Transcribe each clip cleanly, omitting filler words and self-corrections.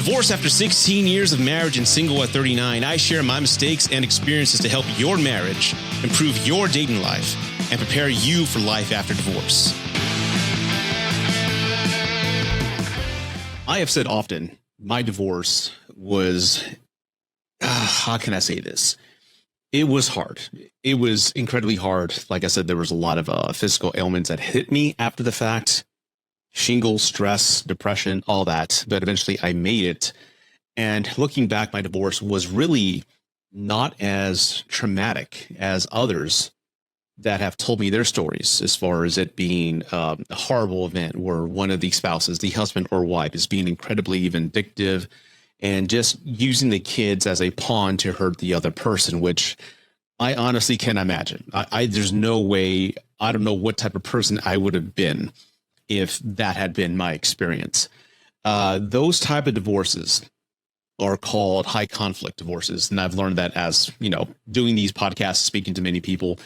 Divorced after 16 years of marriage and single at 39, I share my mistakes and experiences to help your marriage, improve your dating life, and prepare you for life after divorce. I have said often, my divorce was, how can I say this? It was hard. It was incredibly hard. Like I said, there was a lot of physical ailments that hit me after the fact. Shingles, stress, depression, all that. But eventually I made it. And looking back, my divorce was really not as traumatic as others that have told me their stories, as far as it being a horrible event where one of the spouses, the husband or wife, is being incredibly vindictive and just using the kids as a pawn to hurt the other person, which I honestly can't imagine. There's no way. I don't know what type of person I would have been if that had been my experience. Those type of divorces are called high conflict divorces. And I've learned that as, doing these podcasts, speaking to many people.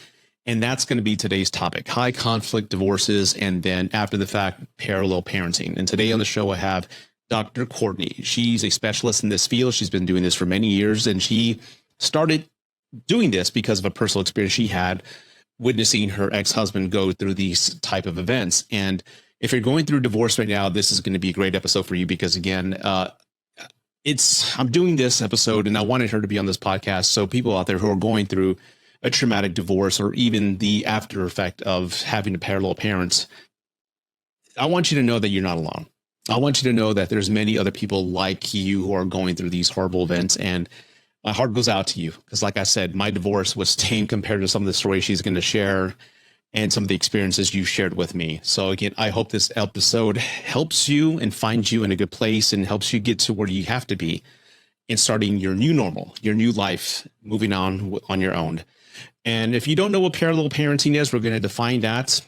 And that's going to be today's topic, high conflict divorces. And then after the fact, parallel parenting. And today on the show, I have Dr. Courtney. She's a specialist in this field. She's been doing this for many years. And she started doing this because of a personal experience she had witnessing her ex-husband go through these type of events. And if you're going through divorce right now, this is going to be a great episode for you because, again, I'm doing this episode and I wanted her to be on this podcast. So people out there who are going through a traumatic divorce or even the after effect of having to parallel parent, I want you to know that you're not alone. I want you to know that there's many other people like you who are going through these horrible events. And my heart goes out to you because, like I said, my divorce was tame compared to some of the stories she's going to share and some of the experiences you shared with me. So again, I hope this episode helps you and finds you in a good place and helps you get to where you have to be in starting your new normal, your new life, moving on your own. And if you don't know what parallel parenting is, we're going to define that.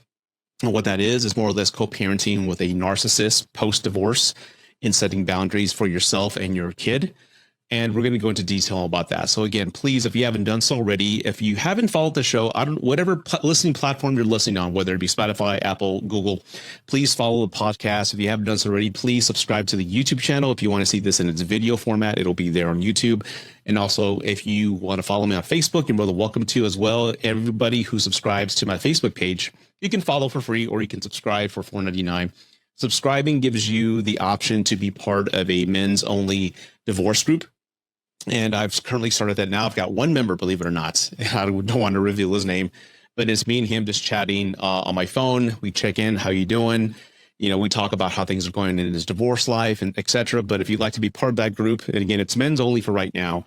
And what that is more or less co-parenting with a narcissist post-divorce in setting boundaries for yourself and your kid. And we're going to go into detail about that. So again, please, if you haven't done so already, if you haven't followed the show, whatever listening platform you're listening on, whether it be Spotify, Apple, Google, please follow the podcast. If you haven't done so already, please subscribe to the YouTube channel. If you want to see this in its video format, it'll be there on YouTube. And also, if you want to follow me on Facebook, you're more than welcome to as well. Everybody who subscribes to my Facebook page, you can follow for free or you can subscribe for $4.99. Subscribing gives you the option to be part of a men's only divorce group. And I've currently started that now. I've got one member, believe it or not. I don't want to reveal his name, but it's me and him just chatting on my phone. We check in. How you doing? We talk about how things are going in his divorce life and etc. But if you'd like to be part of that group, and again, it's men's only for right now,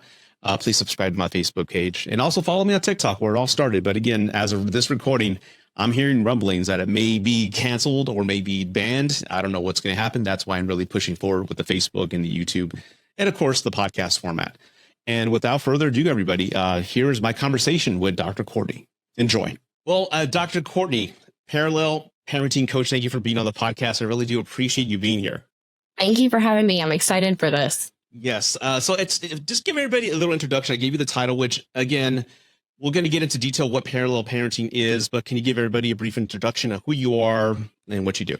please subscribe to my Facebook page and also follow me on TikTok where it all started. But again, as of this recording, I'm hearing rumblings that it may be canceled or may be banned. I don't know what's going to happen. That's why I'm really pushing forward with the Facebook and the YouTube. And of course, the podcast format. And without further ado, everybody, here is my conversation with Dr. Courtney. Enjoy. Well, Dr. Courtney, parallel parenting coach, thank you for being on the podcast. I really do appreciate you being here. Thank you for having me. I'm excited for this. Yes. So just give everybody a little introduction. I gave you the title, which, again, we're going to get into detail what parallel parenting is, but can you give everybody a brief introduction of who you are and what you do?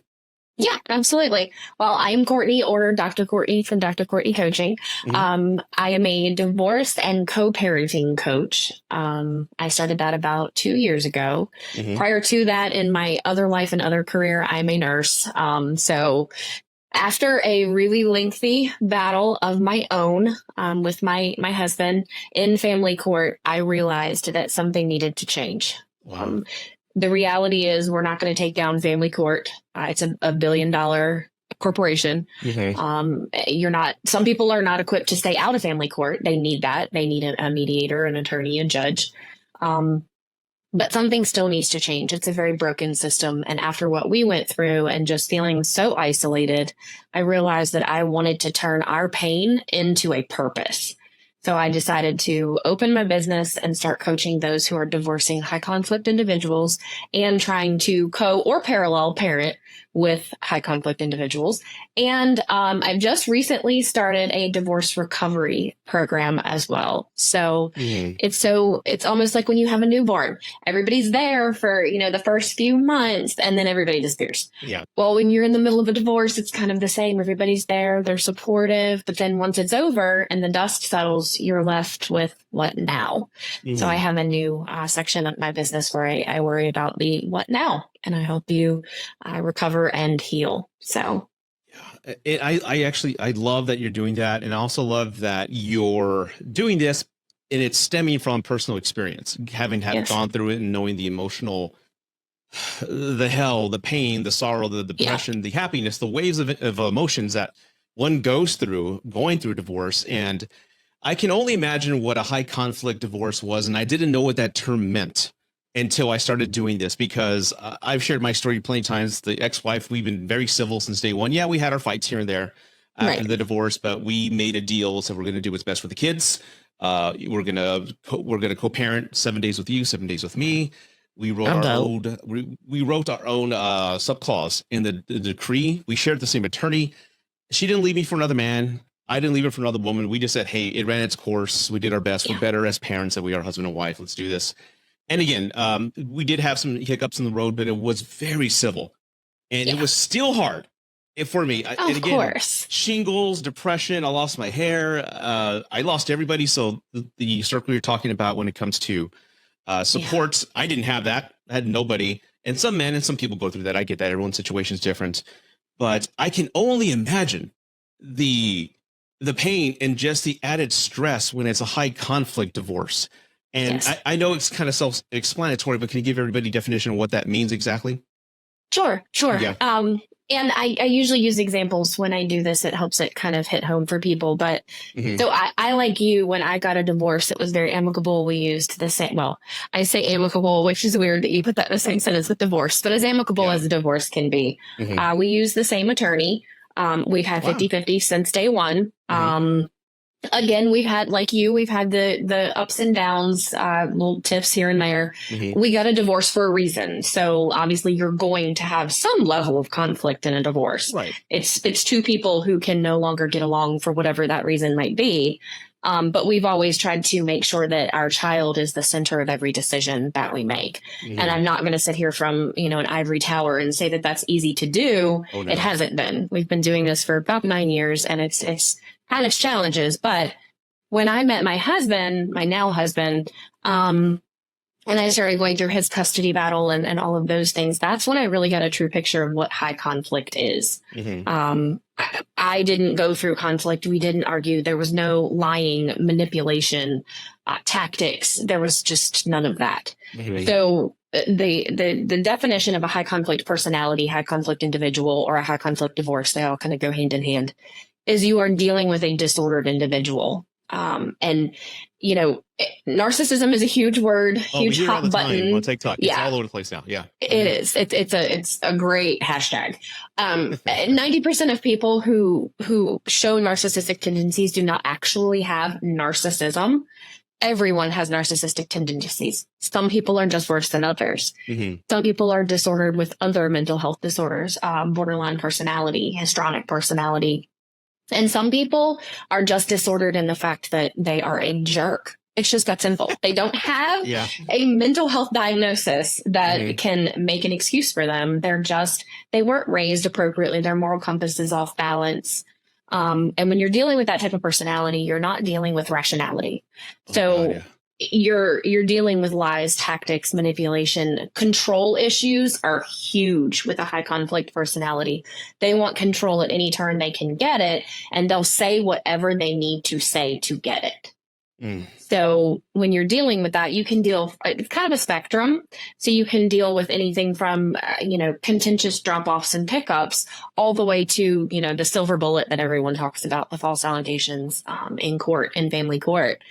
Yeah, absolutely. Well, I'm Courtney, or Dr. Courtney from Dr. Courtney Coaching. Mm-hmm. I am a divorce and co-parenting coach. I started that about 2 years ago. Mm-hmm. Prior to that, in my other life and other career, I'm a nurse. So after a really lengthy battle of my own with my husband in family court, I realized that something needed to change. Wow. The reality is we're not going to take down family court. It's a $1 billion corporation. Mm-hmm. Some people are not equipped to stay out of family court. They need that. They need a mediator, an attorney, a judge. But something still needs to change. It's a very broken system. And after what we went through and just feeling so isolated, I realized that I wanted to turn our pain into a purpose. So I decided to open my business and start coaching those who are divorcing high conflict individuals and trying to co or parallel parent with high conflict individuals. And I've just recently started a divorce recovery program as well. So it's almost like when you have a newborn, everybody's there for, the first few months and then everybody disappears. Yeah. Well, when you're in the middle of a divorce, it's kind of the same. Everybody's there, they're supportive, but then once it's over and the dust settles, you're left with what now? So I have a new section of my business where I worry about the what now, and I help you recover and heal. So I love that you're doing that. And I also love that you're doing this and it's stemming from personal experience, having gone through it and knowing the emotional, the hell, the pain, the sorrow, the depression, the happiness, the waves of emotions that one goes through going through divorce. And I can only imagine what a high conflict divorce was. And I didn't know what that term meant until I started doing this, because I've shared my story plenty of times. The ex-wife, we've been very civil since day one. Yeah, we had our fights here and there after the divorce, but we made a deal. So we're going to do what's best for the kids. We're going to co-parent 7 days with you, 7 days with me. We wrote we wrote our own subclause in the decree. We shared the same attorney. She didn't leave me for another man. I didn't leave her for another woman. We just said, hey, it ran its course. We did our best. We're better as parents than we are husband and wife. Let's do this. And again, we did have some hiccups in the road, but it was very civil. And it was still hard for me. Of course. Shingles, depression. I lost my hair. I lost everybody. So the circle you're talking about when it comes to support, I didn't have that. I had nobody. And some men and some people go through that. I get that. Everyone's situation is different. But I can only imagine the pain and just the added stress when it's a high conflict divorce. And I know it's kind of self-explanatory, but can you give everybody a definition of what that means exactly? Sure. Yeah. And I usually use examples when I do this. It helps it kind of hit home for people. But so I like you, when I got a divorce, it was very amicable. We used the same, well, I say amicable, which is weird that you put that in the same sentence with divorce, but as amicable as a divorce can be. We use the same attorney. We've had 50-50 since day one. Again, we've had, like you, we've had the ups and downs, little tiffs here and there. We got a divorce for a reason. So obviously you're going to have some level of conflict in a divorce. Right. It's two people who can no longer get along for whatever that reason might be. But we've always tried to make sure that our child is the center of every decision that we make. And I'm not going to sit here from, an ivory tower and say that that's easy to do. Oh, no. It hasn't been. We've been doing this for about 9 years, and it's had its challenges. But when I met my husband, my now husband, and I started going through his custody battle and all of those things, that's when I really got a true picture of what high conflict is. I didn't go through conflict. We didn't argue. There was no lying, manipulation, tactics. There was just none of that. So the definition of a high conflict personality, high conflict individual, or a high conflict divorce, they all kind of go hand in hand, is you are dealing with a disordered individual. And narcissism is a huge word, huge hot button on TikTok. It's all over the place now. Yeah, it is. It's a great hashtag. 90% of people who show narcissistic tendencies do not actually have narcissism. Everyone has narcissistic tendencies. Some people are just worse than others. Some people are disordered with other mental health disorders, borderline personality, histrionic personality. And some people are just disordered in the fact that they are a jerk. It's just that simple. They don't have a mental health diagnosis that can make an excuse for them. They weren't raised appropriately. Their moral compass is off balance. And when you're dealing with that type of personality, you're not dealing with rationality. You're dealing with lies, tactics, manipulation. Control issues are huge with a high conflict personality. They want control at any turn they can get it, and they'll say whatever they need to say to get it. So when you're dealing with that, you can deal, it's kind of a spectrum. So you can deal with anything from, contentious drop-offs and pickups all the way to, the silver bullet that everyone talks about, the false allegations in court, in family court.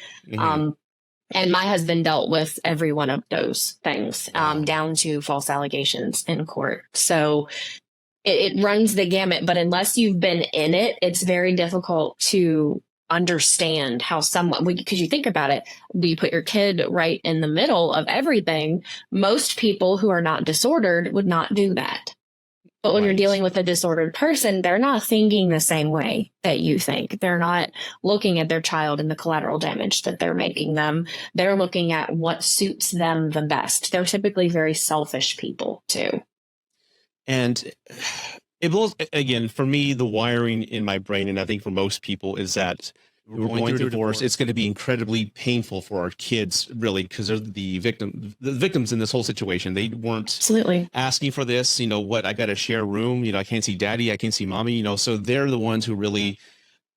And my husband dealt with every one of those things, down to false allegations in court. So it runs the gamut, but unless you've been in it, it's very difficult to understand how someone, because you think about it, you put your kid right in the middle of everything. Most people who are not disordered would not do that. But when you're Right. dealing with a disordered person, they're not thinking the same way that you think. They're not looking at their child and the collateral damage that they're making them. They're looking at what suits them the best. They're typically very selfish people too. And it blows, again, for me, the wiring in my brain, and I think for most people, is that we're going through a divorce. It's going to be incredibly painful for our kids, really, because they're the victims in this whole situation. They weren't Absolutely asking for this. You know what? I got to share a room. You know, I can't see daddy. I can't see mommy. You know, so they're the ones who really,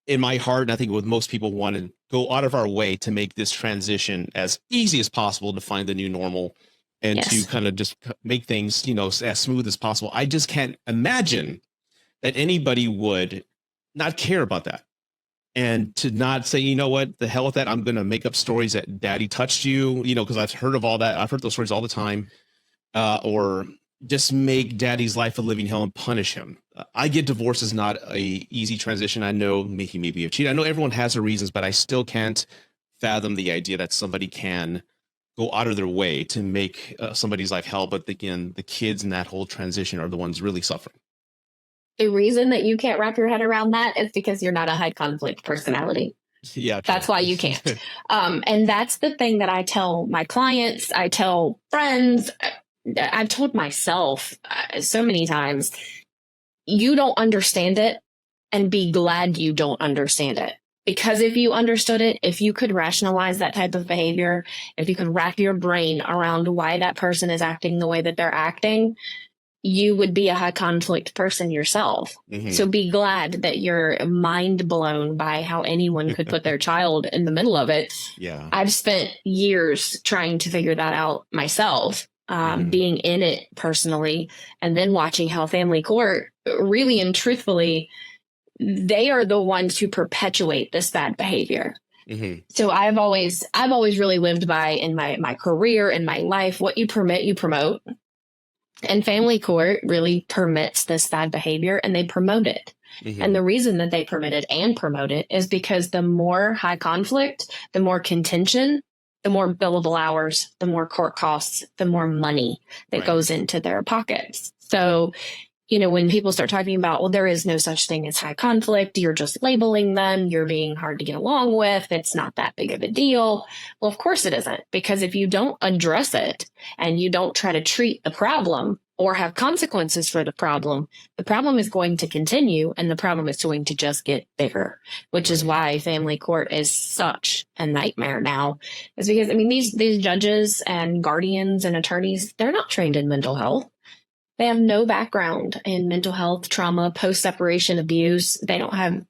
in my heart, and I think with most people, want to go out of our way to make this transition as easy as possible to find the new normal and to kind of just make things, you know, as smooth as possible. I just can't imagine that anybody would not care about that. And to not say, you know what, the hell with that. I'm going to make up stories that daddy touched you, you know, because I've heard of all that. I've heard those stories all the time. Or just make daddy's life a living hell and punish him. I get divorce is not a easy transition. I know he maybe have cheated. I know everyone has their reasons, but I still can't fathom the idea that somebody can go out of their way to make somebody's life hell. But again, the kids in that whole transition are the ones really suffering. The reason that you can't wrap your head around that is because you're not a high conflict personality. Yeah, that's why you can't. And that's the thing that I tell my clients, I tell friends, I've told myself so many times, you don't understand it, and be glad you don't understand it. Because if you understood it, if you could rationalize that type of behavior, if you could wrap your brain around why that person is acting the way that they're acting, you would be a high conflict person yourself. Mm-hmm. So be glad that you're mind blown by how anyone could put their child in the middle of it. Yeah. I've spent years trying to figure that out myself, being in it personally, and then watching how family court really and truthfully, they are the ones who perpetuate this bad behavior. Mm-hmm. So I've always really lived by, in my career, in my life, what you permit, you promote. And family court really permits this bad behavior, and they promote it. Mm-hmm. And the reason that they permit it and promote it is because the more high conflict, the more contention, the more billable hours, the more court costs, the more money that goes into their pockets. So, you know, when people start talking about, well, there is no such thing as high conflict, you're just labeling them, you're being hard to get along with, it's not that big of a deal. Well, of course it isn't, because if you don't address it and you don't try to treat the problem or have consequences for the problem is going to continue, and the problem is going to just get bigger, which is why family court is such a nightmare now. Is because, I mean, these judges and guardians and attorneys, they're not trained in mental health. They have no background in mental health, trauma, post-separation abuse. They don't have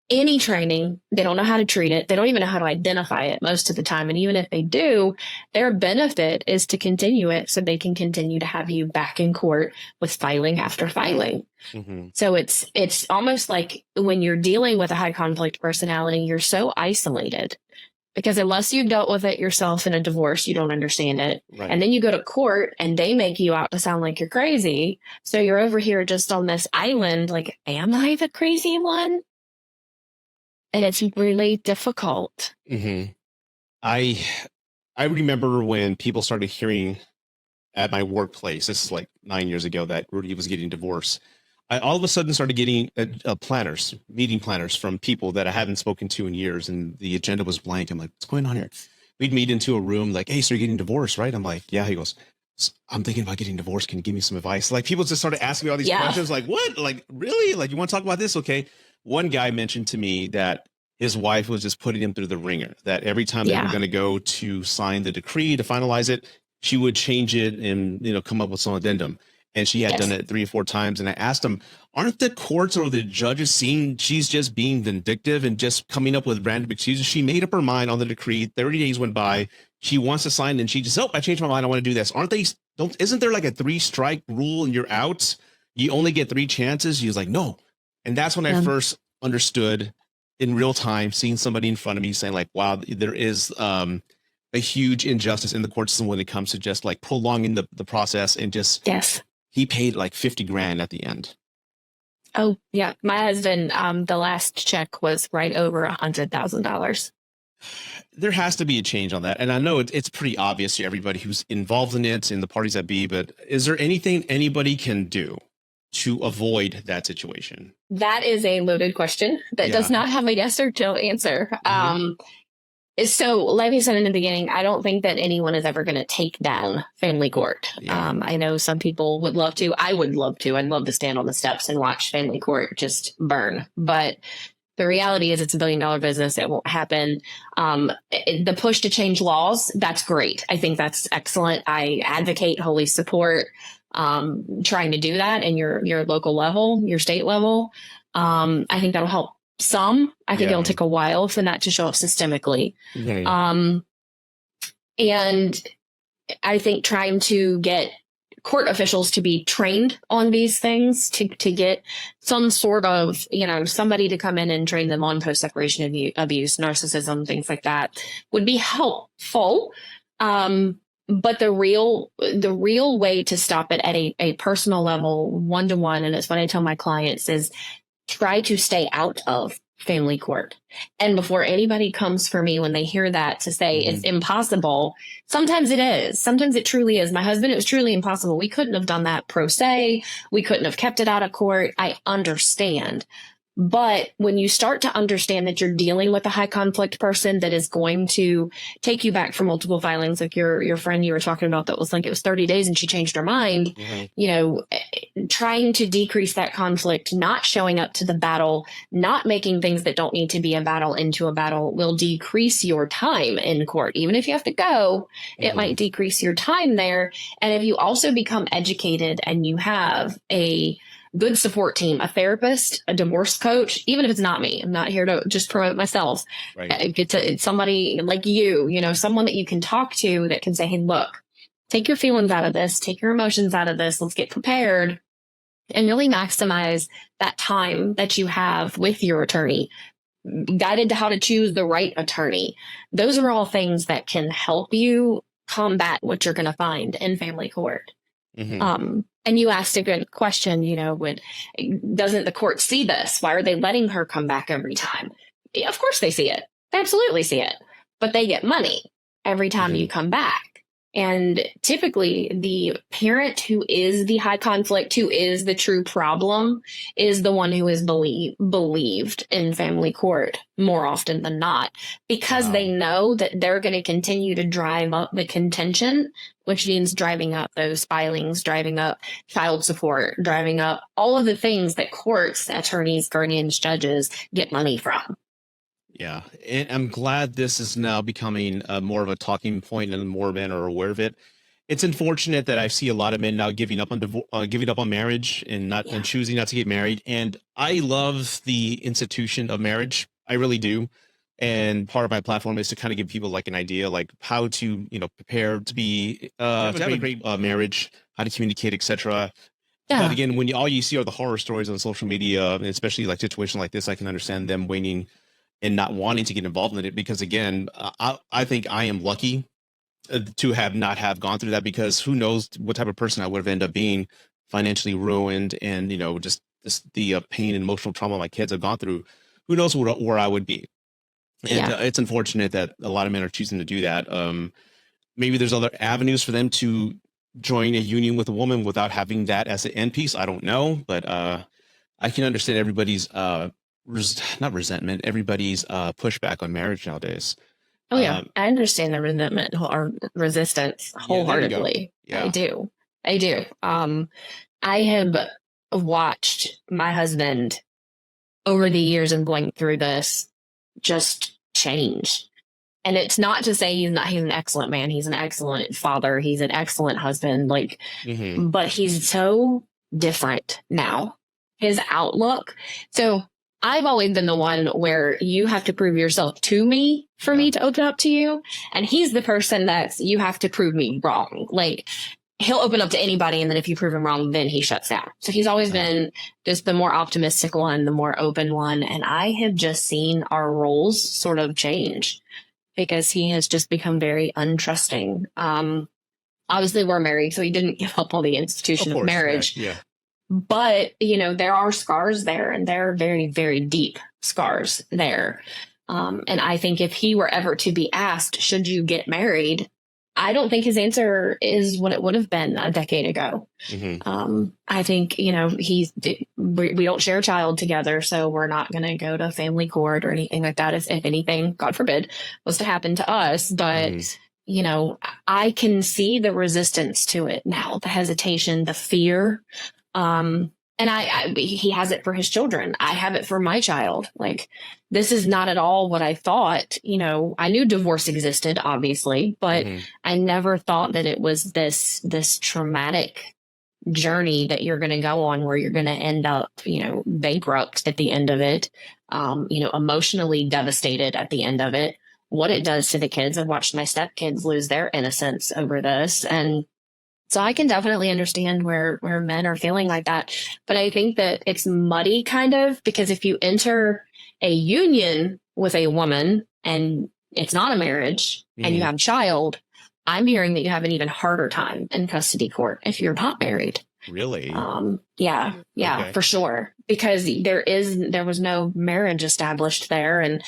any training. They don't know how to treat it. They don't even know how to identify it most of the time. And even if they do, their benefit is to continue it so they can continue to have you back in court with filing after filing. Mm-hmm. So it's almost like when you're dealing with a high conflict personality, you're so isolated. Because unless you've dealt with it yourself in a divorce, you don't understand it. Right. And then you go to court and they make you out to sound like you're crazy. So you're over here just on this island, like, am I the crazy one? And it's really difficult. Mm-hmm. I remember when people started hearing at my workplace, this is like 9 years ago, that Rudy was getting divorced. I all of a sudden started getting meeting planners from people that I haven't spoken to in years, and the agenda was blank. I'm like, what's going on here? We'd meet into a room like, hey, so you're getting divorced, right? I'm like, yeah. He goes, I'm thinking about getting divorced. Can you give me some advice? Like, people just started asking me all these questions. Like, what? Like, really? Like, you want to talk about this? Okay. One guy mentioned to me that his wife was just putting him through the ringer, that every time they were going to go to sign the decree to finalize it, she would change it and, you know, come up with some addendum. And she had done it 3 or 4 times. And I asked him, aren't the courts or the judges seeing she's just being vindictive and just coming up with random excuses? She made up her mind on the decree. 30 days went by. She wants to sign, and she just, I changed my mind. I want to do this. Isn't there like a 3-strike rule and you're out? You only get 3 chances. He was like, no. And that's when I first understood in real time, seeing somebody in front of me saying like, wow, there is a huge injustice in the court system when it comes to just like prolonging the process and just, he paid like $50,000 at the end. Oh yeah. My husband, the last check was right over $100,000. There has to be a change on that. And I know it's pretty obvious to everybody who's involved in it and the parties that be, but is there anything anybody can do to avoid that situation? That is a loaded question that does not have a yes or no answer. So like I said in the beginning, I don't think that anyone is ever going to take down family court. I know some people would love to. I would love to. I'd love to stand on the steps and watch family court just burn. But the reality is it's $1 billion business. It won't happen. The push to change laws, that's great. I think that's excellent. I advocate, wholly support trying to do that in your local level, your state level. I think that'll help some. I think it'll take a while for that to show up systemically. And I think trying to get court officials to be trained on these things, to get some sort of, somebody to come in and train them on post-separation abuse, narcissism, things like that would be helpful. But the real way to stop it at a personal level, one-to-one, and it's what I tell my clients, is try to stay out of family court. And before anybody comes for me when they hear that to say it's impossible, sometimes it is. Sometimes it truly is. My husband, it was truly impossible. We couldn't have done that pro se. We couldn't have kept it out of court. I understand. But when you start to understand that you're dealing with a high conflict person that is going to take you back for multiple filings, like your friend you were talking about, that was like, it was 30 days and she changed her mind, trying to decrease that conflict, not showing up to the battle, not making things that don't need to be a battle into a battle will decrease your time in court. Even if you have to go, it might decrease your time there. And if you also become educated and you have a good support team, a therapist, a divorce coach, even if it's not me, I'm not here to just promote myself. Get to somebody like someone that you can talk to that can say, hey, look, take your feelings out of this, take your emotions out of this. Let's get prepared and really maximize that time that you have with your attorney, guided to how to choose the right attorney. Those are all things that can help you combat what you're going to find in family court. And you asked a good question, doesn't the court see this? Why are they letting her come back every time? Yeah, of course they see it. They absolutely see it. But they get money every time you come back. And typically the parent who is the high conflict, who is the true problem, is the one who is believed in family court more often than not, because they know that they're going to continue to drive up the contention, which means driving up those filings, driving up child support, driving up all of the things that courts, attorneys, guardians, judges get money from. Yeah, and I'm glad this is now becoming more of a talking point and more men are aware of it. It's unfortunate that I see a lot of men now giving up on marriage and and choosing not to get married. And I love the institution of marriage. I really do. And part of my platform is to kind of give people like an idea, like how to, prepare to be to have a great marriage, how to communicate, etc. But again, when all you see are the horror stories on social media, and especially like situations like this, I can understand them waning and not wanting to get involved in it, because again, I think I am lucky to not have gone through that, because who knows what type of person I would have ended up being, financially ruined, and just the pain and emotional trauma my kids have gone through. Who knows where I would be? And it's unfortunate that a lot of men are choosing to do that. Maybe there's other avenues for them to join a union with a woman without having that as an end piece. I don't know, but I can understand everybody's not resentment, everybody's pushback on marriage nowadays. Oh yeah, I understand the resentment or resistance wholeheartedly. I do. I have watched my husband over the years and going through this just change. And it's not to say he's an excellent man. He's an excellent father. He's an excellent husband. But he's so different now. His outlook. So I've always been the one where you have to prove yourself to me for me to open up to you. And he's the person that's, you have to prove me wrong. Like, he'll open up to anybody, and then if you prove him wrong, then he shuts down. So he's always been just the more optimistic one, the more open one. And I have just seen our roles sort of change because he has just become very untrusting. Obviously we're married, so he didn't give up on the institution of marriage. But, there are scars there, and they're very, very deep scars there. And I think if he were ever to be asked, should you get married? I don't think his answer is what it would have been a decade ago. I think, we don't share a child together, so we're not going to go to family court or anything like that. If anything, God forbid, was to happen to us. But, I can see the resistance to it now, the hesitation, the fear. And he has it for his children. I have it for my child. Like, this is not at all what I thought. I knew divorce existed, obviously, but I never thought that it was this traumatic journey that you're going to go on where you're going to end up, bankrupt at the end of it, emotionally devastated at the end of it. What it does to the kids. I've watched my stepkids lose their innocence over this. And so I can definitely understand where men are feeling like that. But I think that it's muddy kind of, because if you enter a union with a woman and it's not a marriage and you have a child, I'm hearing that you have an even harder time in custody court if you're not married. Really? Yeah, okay. For sure. Because there was no marriage established there. And,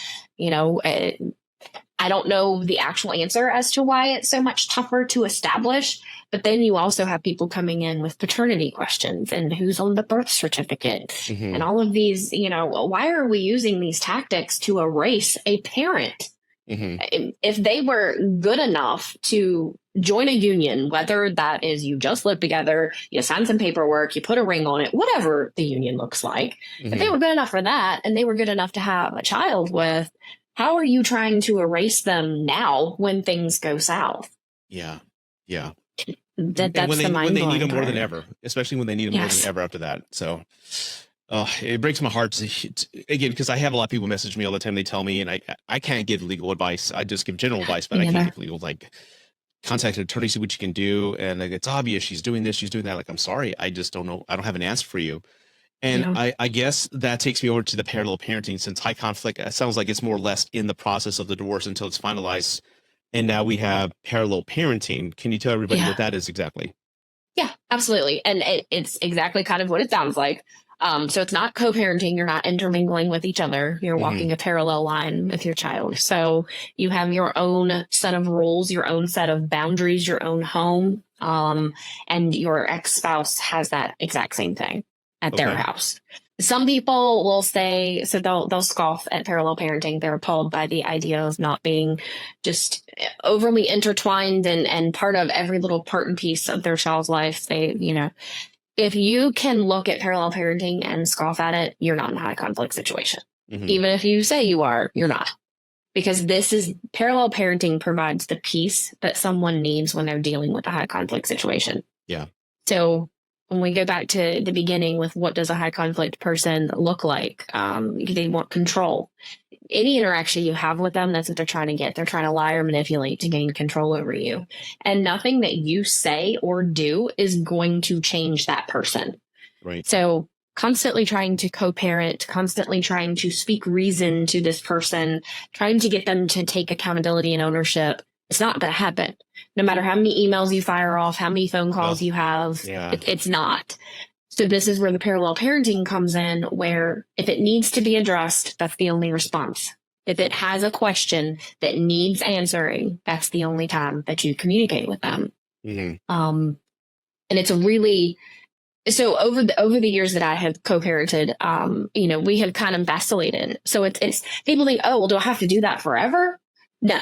I don't know the actual answer as to why it's so much tougher to establish. But then you also have people coming in with paternity questions and who's on the birth certificate and all of these, why are we using these tactics to erase a parent? If they were good enough to join a union, whether that is you just live together, you sign some paperwork, you put a ring on it, whatever the union looks like, if they were good enough for that and they were good enough to have a child with, how are you trying to erase them now when things go south? Yeah. That's when the mind when they need them more part. than ever, especially when they need them more than ever after that. So it breaks my heart again, because I have a lot of people message me all the time. They tell me, and I can't give legal advice. I just give general advice, but I can't give legal, like, contact an attorney, see what you can do. And like, it's obvious she's doing this, she's doing that. Like, I'm sorry, I just don't know. I don't have an answer for you. And I guess that takes me over to the parallel parenting, since high conflict, it sounds like it's more or less in the process of the divorce until it's finalized. And now we have parallel parenting. Can you tell everybody what that is exactly? Yeah, absolutely. And it's exactly kind of what it sounds like. So it's not co-parenting. You're not intermingling with each other. You're walking a parallel line with your child. So you have your own set of rules, your own set of boundaries, your own home. And your ex-spouse has that exact same thing at their house. Some people will say, so they'll scoff at parallel parenting. They're appalled by the idea of not being just overly intertwined and part of every little part and piece of their child's life. If you can look at parallel parenting and scoff at it, you're not in a high conflict situation. Even if you say you are, you're not. Because parallel parenting provides the peace that someone needs when they're dealing with a high conflict situation. Yeah. So when we go back to the beginning with what does a high conflict person look like, they want control. Any interaction you have with them, that's what they're trying to get. They're trying to lie or manipulate to gain control over you. And nothing that you say or do is going to change that person. Right. So constantly trying to co-parent, constantly trying to speak reason to this person, trying to get them to take accountability and ownership, it's not going to happen. No matter how many emails you fire off, how many phone calls you have, it's not. So this is where the parallel parenting comes in, where if it needs to be addressed, that's the only response. If it has a question that needs answering, that's the only time that you communicate with them. And it's so over the years that I have co-parented, we have kind of vacillated. So it's people think, oh, well, do I have to do that forever? No.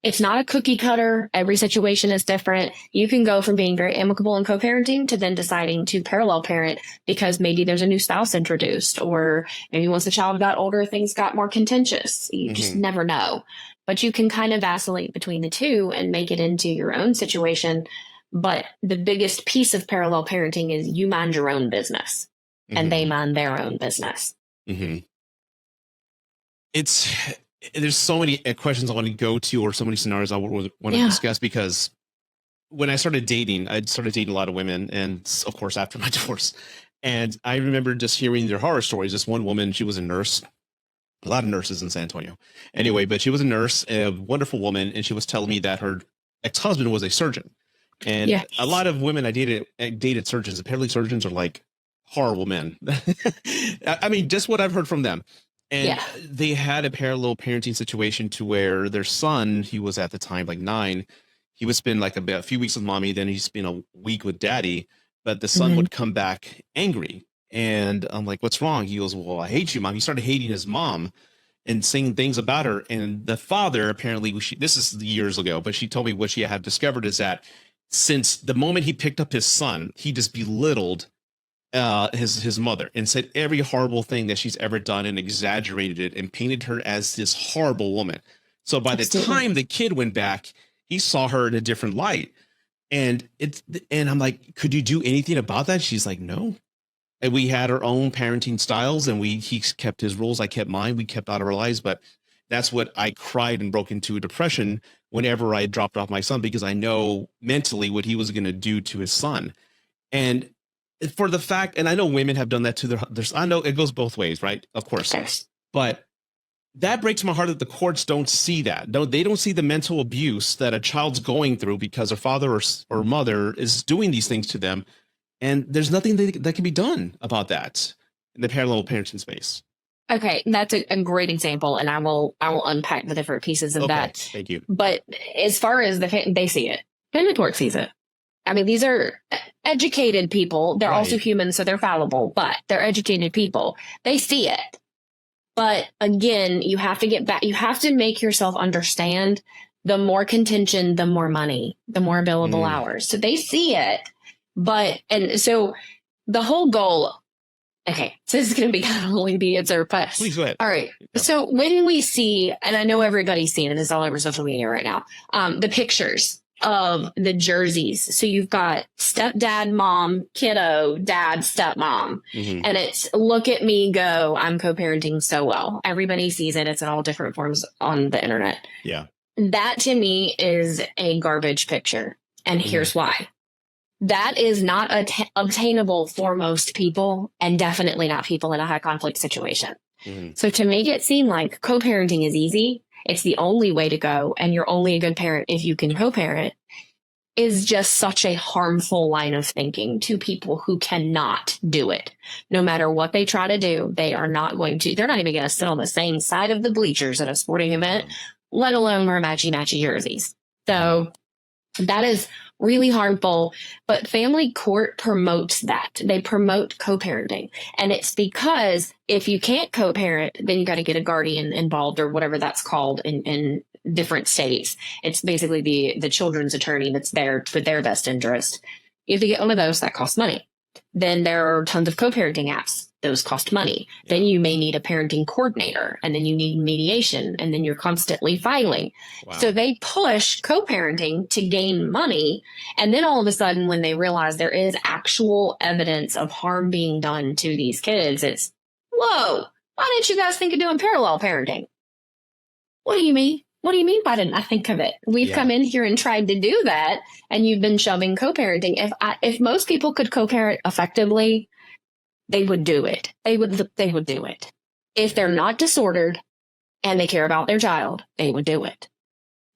It's not a cookie cutter. Every situation is different. You can go from being very amicable and co-parenting to then deciding to parallel parent because maybe there's a new spouse introduced, or maybe once the child got older, things got more contentious. You just never know. But you can kind of vacillate between the two and make it into your own situation. But the biggest piece of parallel parenting is you mind your own business and they mind their own business. There's so many questions I want to go to, or so many scenarios I want to discuss, because when I started dating a lot of women, and of course after my divorce, and I remember just hearing their horror stories. This one woman, she was a nurse, a lot of nurses in San Antonio anyway, but she was a nurse, a wonderful woman. And she was telling me that her ex-husband was a surgeon. And a lot of women I dated surgeons. Apparently surgeons are like horrible men. I mean, just what I've heard from them. And they had a parallel parenting situation to where their son, he was at the time like 9, he would spend like a few weeks with mommy, then he'd spend a week with daddy, but the son Mhm. would come back angry. And I'm like, what's wrong? He goes, well, I hate you, mom. He started hating his mom and saying things about her. And the father, apparently, this is years ago, but she told me what she had discovered is that since the moment he picked up his son, he just belittled his mother and said every horrible thing that she's ever done and exaggerated it and painted her as this horrible woman. So by the time the kid went back, he saw her in a different light. And I'm like, could you do anything about that? She's like, no. And we had our own parenting styles, and he kept his rules. I kept mine. We kept out of our lives. But that's what I cried and broke into a depression whenever I dropped off my son, because I know mentally what he was going to do to his son. And for the fact, and I know women have done that to their, I know it goes both ways, right? Of course. Yes. But that breaks my heart that the courts don't see that. No, they don't see the mental abuse that a child's going through because their father or mother is doing these things to them. And there's nothing that can be done about that in the parallel parenting space. Okay, that's a great example, and I will unpack the different pieces of that. Thank you. But as far as they see it, family court sees it. I mean, these are educated people. They're also human, so they're fallible, but they're educated people. They see it. But again, you have to get back. You have to make yourself understand the more contention, the more money, the more billable hours. So they see it. And so the whole goal, okay, so this is going to be kind of only the answer, but please go ahead. All right. Yeah. So when we see, and I know everybody's seen it, it's all over social media right now, the pictures of the jerseys. So you've got stepdad, mom, kiddo, dad, stepmom. And it's look at me go, I'm co-parenting so well. Everybody sees it. It's in all different forms on the internet. Yeah. That to me is a garbage picture. And here's why. That is not obtainable for most people, and definitely not people in a high conflict situation. So to make it seem like co-parenting is easy, it's the only way to go, and you're only a good parent if you can co-parent, is just such a harmful line of thinking to people who cannot do it. No matter what they try to do, they're not even going to sit on the same side of the bleachers at a sporting event, let alone wear matchy jerseys. So that is really harmful, but family court promotes that. They promote co-parenting. And it's because if you can't co-parent, then you got to get a guardian involved, or whatever that's called in different states. It's basically the children's attorney that's there for their best interest. You have to get one of those. That costs money. Then there are tons of co-parenting apps. Those cost money. Then you may need a parenting coordinator, and then you need mediation, and then you're constantly filing. Wow. So they push co-parenting to gain money. And then all of a sudden, when they realize there is actual evidence of harm being done to these kids, it's, whoa, why didn't you guys think of doing parallel parenting? What do you mean? What do you mean? Why didn't I think of it? We've come in here and tried to do that, and you've been shoving co-parenting. If most people could co-parent effectively, they would do it. They would do it. If they're not disordered and they care about their child, they would do it.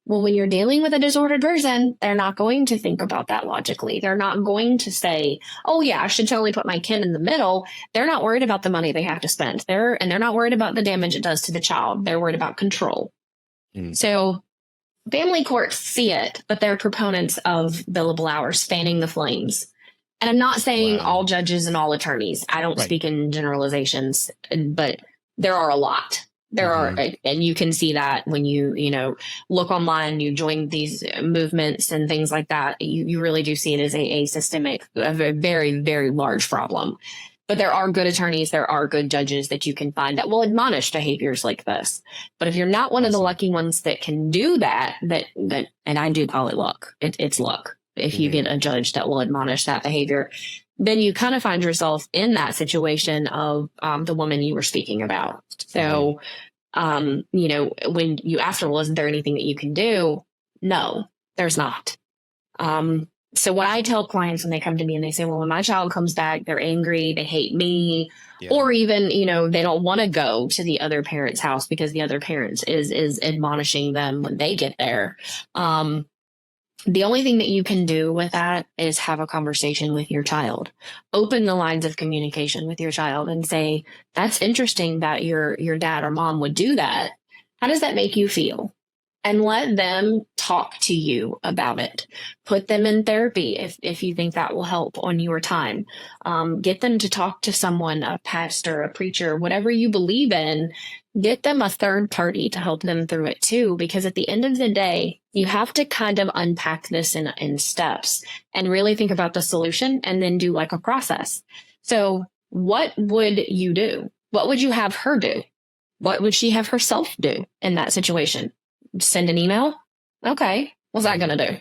Well, when you're dealing with a disordered person, they're not going to think about that logically. They're not going to say, oh yeah, I should totally put my kid in the middle. They're not worried about the money they have to spend. They're not worried about the damage it does to the child. They're worried about control. So family courts see it, but they're proponents of billable hours, fanning the flames. And I'm not saying all judges and all attorneys. I don't speak in generalizations, but there are a lot. There are, and you can see that when you look online, you join these movements and things like that. You really do see it as a systemic, a very, very large problem. But there are good attorneys, there are good judges that you can find that will admonish behaviors like this. But if you're not one of the lucky ones that can do that, and I do call it luck, it's luck. If you get a judge that will admonish that behavior, then you kind of find yourself in that situation of the woman you were speaking about. So, when you asked her, well, isn't there anything that you can do? No, there's not. So what I tell clients when they come to me and they say, well, when my child comes back, they're angry, they hate me, or even, they don't want to go to the other parent's house because the other parent is admonishing them when they get there. The only thing that you can do with that is have a conversation with your child. Open the lines of communication with your child and say, that's interesting that your dad or mom would do that. How does that make you feel? And let them talk to you about it. Put them in therapy if you think that will help on your time. Get them to talk to someone, a pastor, a preacher, whatever you believe in. Get them a third party to help them through it too, because at the end of the day, you have to kind of unpack this in steps and really think about the solution and then do like a process. So what would you do? What would you have her do? What would she have herself do in that situation? Send an email? Okay. What's that going to do?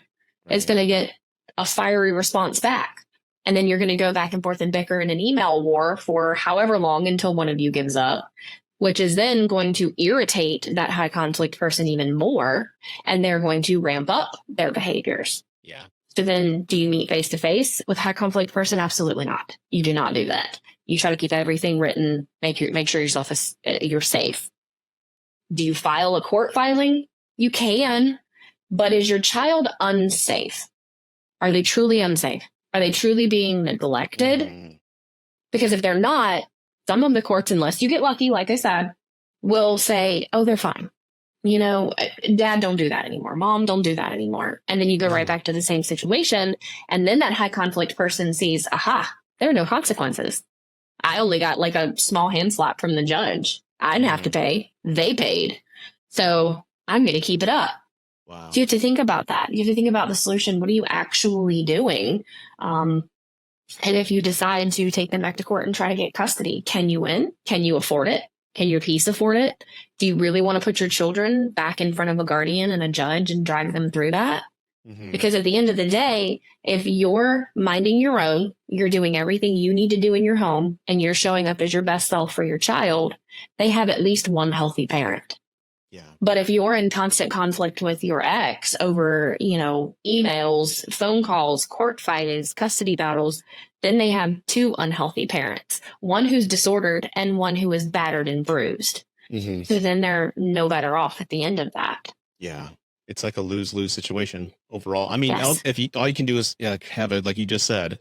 It's going to get a fiery response back. And then you're going to go back and forth and bicker in an email war for however long until one of you gives up, which is then going to irritate that high conflict person even more. And they're going to ramp up their behaviors. Yeah. So then do you meet face to face with a high conflict person? Absolutely not. You do not do that. You try to keep everything written, make sure you're safe. Do you file a court filing? You can, but is your child unsafe? Are they truly unsafe? Are they truly being neglected? Because if they're not, some of the courts, unless you get lucky, like I said, will say, oh, they're fine. You know, dad, don't do that anymore. Mom, don't do that anymore. And then you go right back to the same situation. And then that high conflict person sees, aha, there are no consequences. I only got like a small hand slap from the judge. I didn't have to pay. They paid. So I'm going to keep it up. Wow. So you have to think about that. You have to think about the solution. What are you actually doing? And if you decide to take them back to court and try to get custody, can you win? Can you afford it? Can your peace afford it? Do you really want to put your children back in front of a guardian and a judge and drag them through that? Because at the end of the day, if you're minding your own, you're doing everything you need to do in your home, and you're showing up as your best self for your child, they have at least one healthy parent. Yeah. But if you're in constant conflict with your ex over, emails, phone calls, court fightings, custody battles, then they have two unhealthy parents, one who's disordered and one who is battered and bruised. So then they're no better off at the end of that. Yeah. It's like a lose-lose situation overall. I mean, Yes. all you can do is have it, like you just said,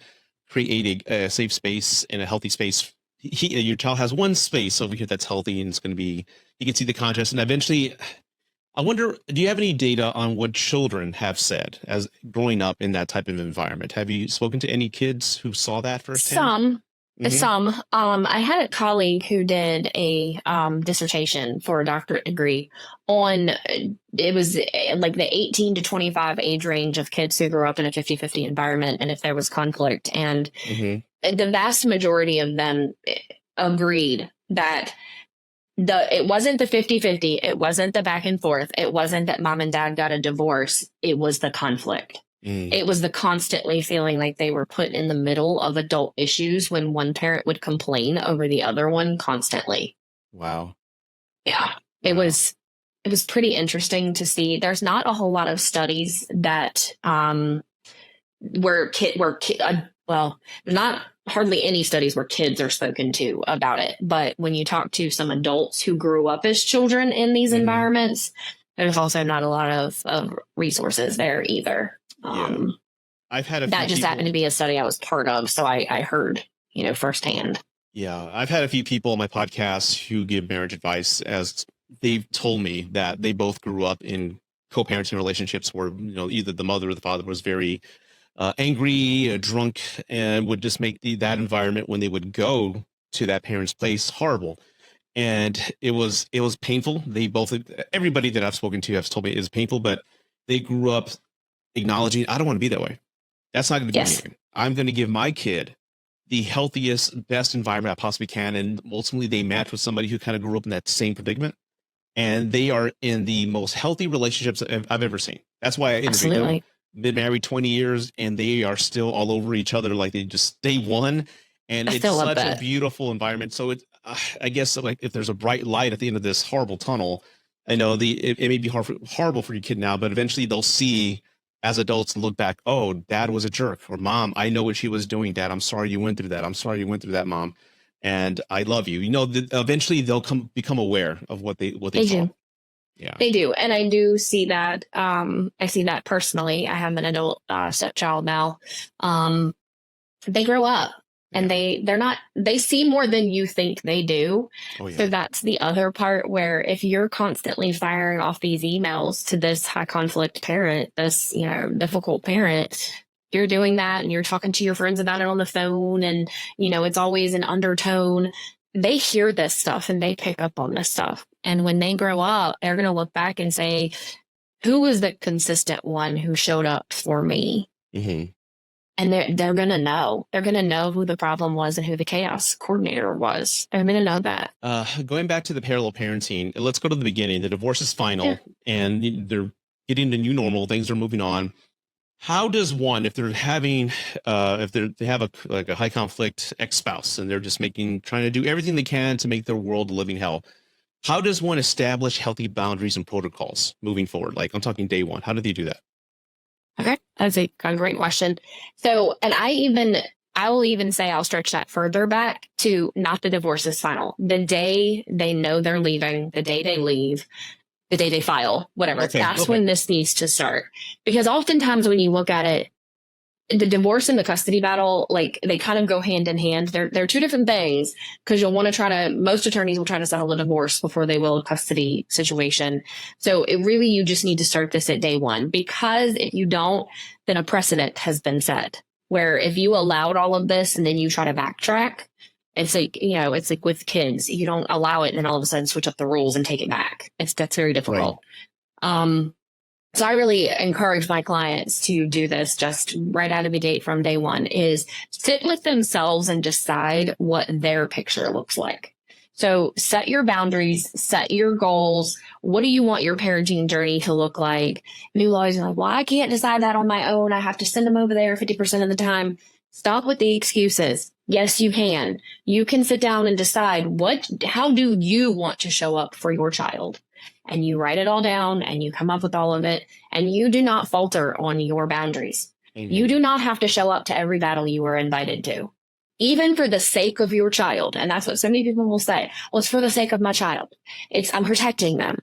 create a safe space and a healthy space. Your child has one space over here that's healthy, and it's going to be, you can see the contrast. And eventually, I wonder, do you have any data on what children have said as growing up in that type of environment? Have you spoken to any kids who saw that firsthand? Some. I had a colleague who did a dissertation for a doctorate degree on, it was like the 18 to 25 age range of kids who grew up in a 50-50 environment, and if there was conflict. And the vast majority of them agreed that it wasn't the 50-50, it wasn't the back and forth, it wasn't that mom and dad got a divorce, it was the conflict. It was the constantly feeling like they were put in the middle of adult issues when one parent would complain over the other one constantly. Wow. Yeah. It was pretty interesting to see. There's not a whole lot of studies that not hardly any studies where kids are spoken to about it. But when you talk to some adults who grew up as children in these environments, there's also not a lot of resources there either. I've had that just happened to be a study I was part of, so I heard, firsthand. Yeah, I've had a few people on my podcast who give marriage advice, as they've told me that they both grew up in co-parenting relationships where either the mother or the father was very angry, drunk, and would just make that environment when they would go to that parent's place horrible. And it was painful. Everybody that I've spoken to has told me it is painful, but they grew up acknowledging, I don't want to be that way. That's not going to be anything. I'm going to give my kid the healthiest, best environment I possibly can. And ultimately they match with somebody who kind of grew up in that same predicament. And they are in the most healthy relationships I've ever seen. That's why I interviewed them. Been married 20 years and they are still all over each other like they just day one. And it's such a beautiful environment. So I guess like if there's a bright light at the end of this horrible tunnel, I know it may be horrible for your kid now, but eventually they'll see as adults look back, oh, dad was a jerk, or mom, I know what she was doing, dad. I'm sorry you went through that. I'm sorry you went through that, mom. And I love you. Eventually they'll become aware of what they do. Yeah, they do. And I do see that. I see that personally. I have an adult stepchild now. They grow up and they see more than you think they do. Oh, yeah. So that's the other part, where if you're constantly firing off these emails to this high conflict parent, this, difficult parent, you're doing that and you're talking to your friends about it on the phone, and, it's always an undertone. They hear this stuff and they pick up on this stuff. And when they grow up, they're going to look back and say, who was the consistent one who showed up for me? Mm-hmm. And they're going to know. They're going to know who the problem was and who the chaos coordinator was. They're going to know that. Going back to the parallel parenting, let's go to the beginning. The divorce is final, and they're getting the new normal. Things are moving on. How does one, if they're having, they have a high conflict ex-spouse, and they're just trying to do everything they can to make their world a living hell, how does one establish healthy boundaries and protocols moving forward? Like, I'm talking day one. How do they do that? Okay, that's a great question. So, and I will even say, I'll stretch that further back to not the divorce is final. The day they know they're leaving, the day they leave, the day they file, whatever. Okay, that's when this needs to start. Because oftentimes when you look at it, the divorce and the custody battle, like, they kind of go hand in hand. They're two different things, because you'll want to most attorneys will try to settle a divorce before they will a custody situation. So you just need to start this at day one, because if you don't, then a precedent has been set, where if you allowed all of this and then you try to backtrack, it's like with kids, you don't allow it and then all of a sudden switch up the rules and take it back. That's very difficult. Right. So I really encourage my clients to do this just right out of the gate from day one, is sit with themselves and decide what their picture looks like. So set your boundaries, set your goals. What do you want your parenting journey to look like? New lawyers are like, well, I can't decide that on my own. I have to send them over there 50% of the time. Stop with the excuses. Yes, you can. You can sit down and decide how do you want to show up for your child? And you write it all down and you come up with all of it, and you do not falter on your boundaries. Mm-hmm. You do not have to show up to every battle you were invited to, even for the sake of your child. And that's what so many people will say. Well, it's for the sake of my child. I'm protecting them.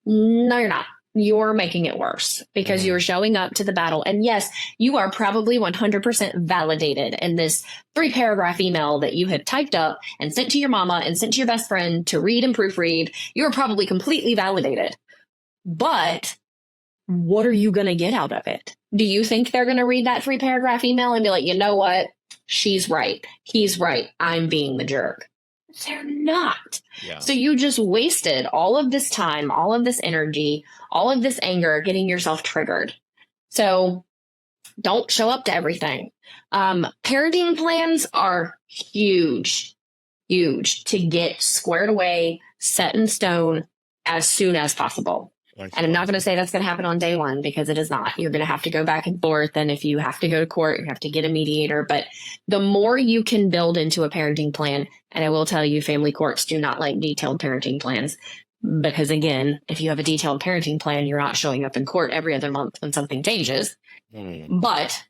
No, you're not. You're making it worse, because you're showing up to the battle. And yes, you are probably 100% validated in this 3-paragraph email that you had typed up and sent to your mama and sent to your best friend to read and proofread. You're probably completely validated. But what are you going to get out of it? Do you think they're going to read that 3-paragraph email and be like, you know what? She's right. He's right. I'm being the jerk. They're not. Yeah. So you just wasted all of this time, all of this energy, all of this anger getting yourself triggered. So don't show up to everything. Parenting plans are huge to get squared away, set in stone as soon as possible. And I'm not going to say that's going to happen on day one, because it is not. You're going to have to go back and forth. And if you have to go to court, you have to get a mediator. But the more you can build into a parenting plan, and I will tell you, family courts do not like detailed parenting plans, because again, if you have a detailed parenting plan, you're not showing up in court every other month when something changes. But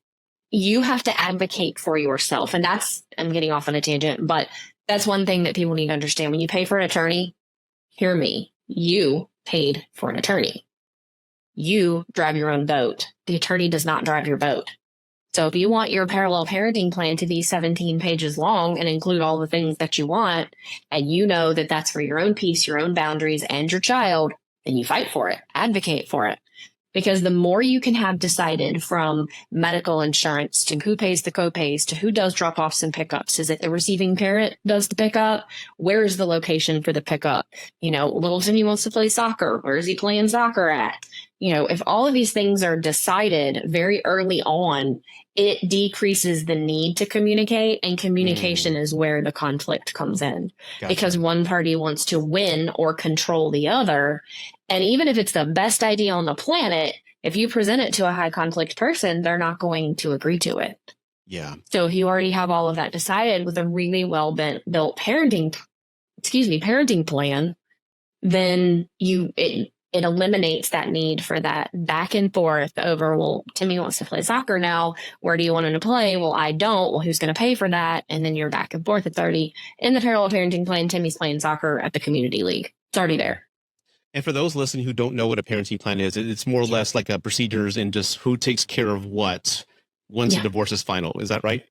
you have to advocate for yourself. And I'm getting off on a tangent, but that's one thing that people need to understand. When you pay for an attorney, hear me, you paid for an attorney. You drive your own boat. The attorney does not drive your boat. So if you want your parallel parenting plan to be 17 pages long and include all the things that you want, and you know that that's for your own peace, your own boundaries, and your child, then you fight for it, advocate for it. Because the more you can have decided, from medical insurance to who pays the copays to who does drop-offs and pickups. Is it the receiving parent does the pickup? Where is the location for the pickup? Little Timmy wants to play soccer. Where is he playing soccer at? If all of these things are decided very early on, it decreases the need to communicate, and communication is where the conflict comes in. Gotcha. Because one party wants to win or control the other. And even if it's the best idea on the planet, if you present it to a high conflict person, they're not going to agree to it. Yeah. So if you already have all of that decided with a really well built parenting plan, then it eliminates that need for that back and forth over, well, Timmy wants to play soccer now. Where do you want him to play? Well, I don't. Well, who's going to pay for that? And then you're back and forth at 30. In the parallel parenting plan, Timmy's playing soccer at the community league. It's already there. And for those listening who don't know what a parenting plan is, it's more or less like a procedures and just who takes care of what once the divorce is final. Is that right?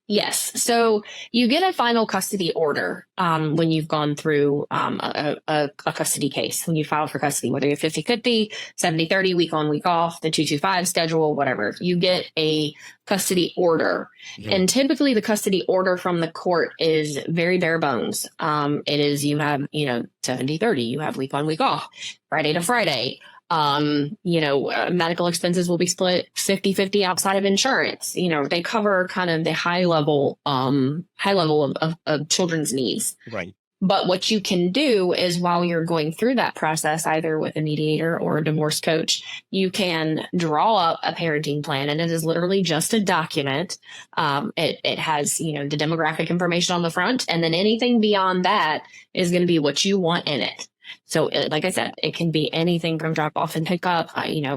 Yes. So you get a final custody order when you've gone through a custody case, when you file for custody, whether you're 50-50, 70-30, week on, week off, the 225 schedule, whatever. You get a custody order. And typically the custody order from the court is very bare bones. It is, you have, 70-30, you have week on, week off, Friday to Friday. Medical expenses will be split 50-50 outside of insurance. They cover kind of the high level of children's needs. Right. But what you can do is while you're going through that process, either with a mediator or a divorce coach, you can draw up a parenting plan. And it is literally just a document. It has, the demographic information on the front. And then anything beyond that is going to be what you want in it. So like I said, it can be anything from drop off and pick up,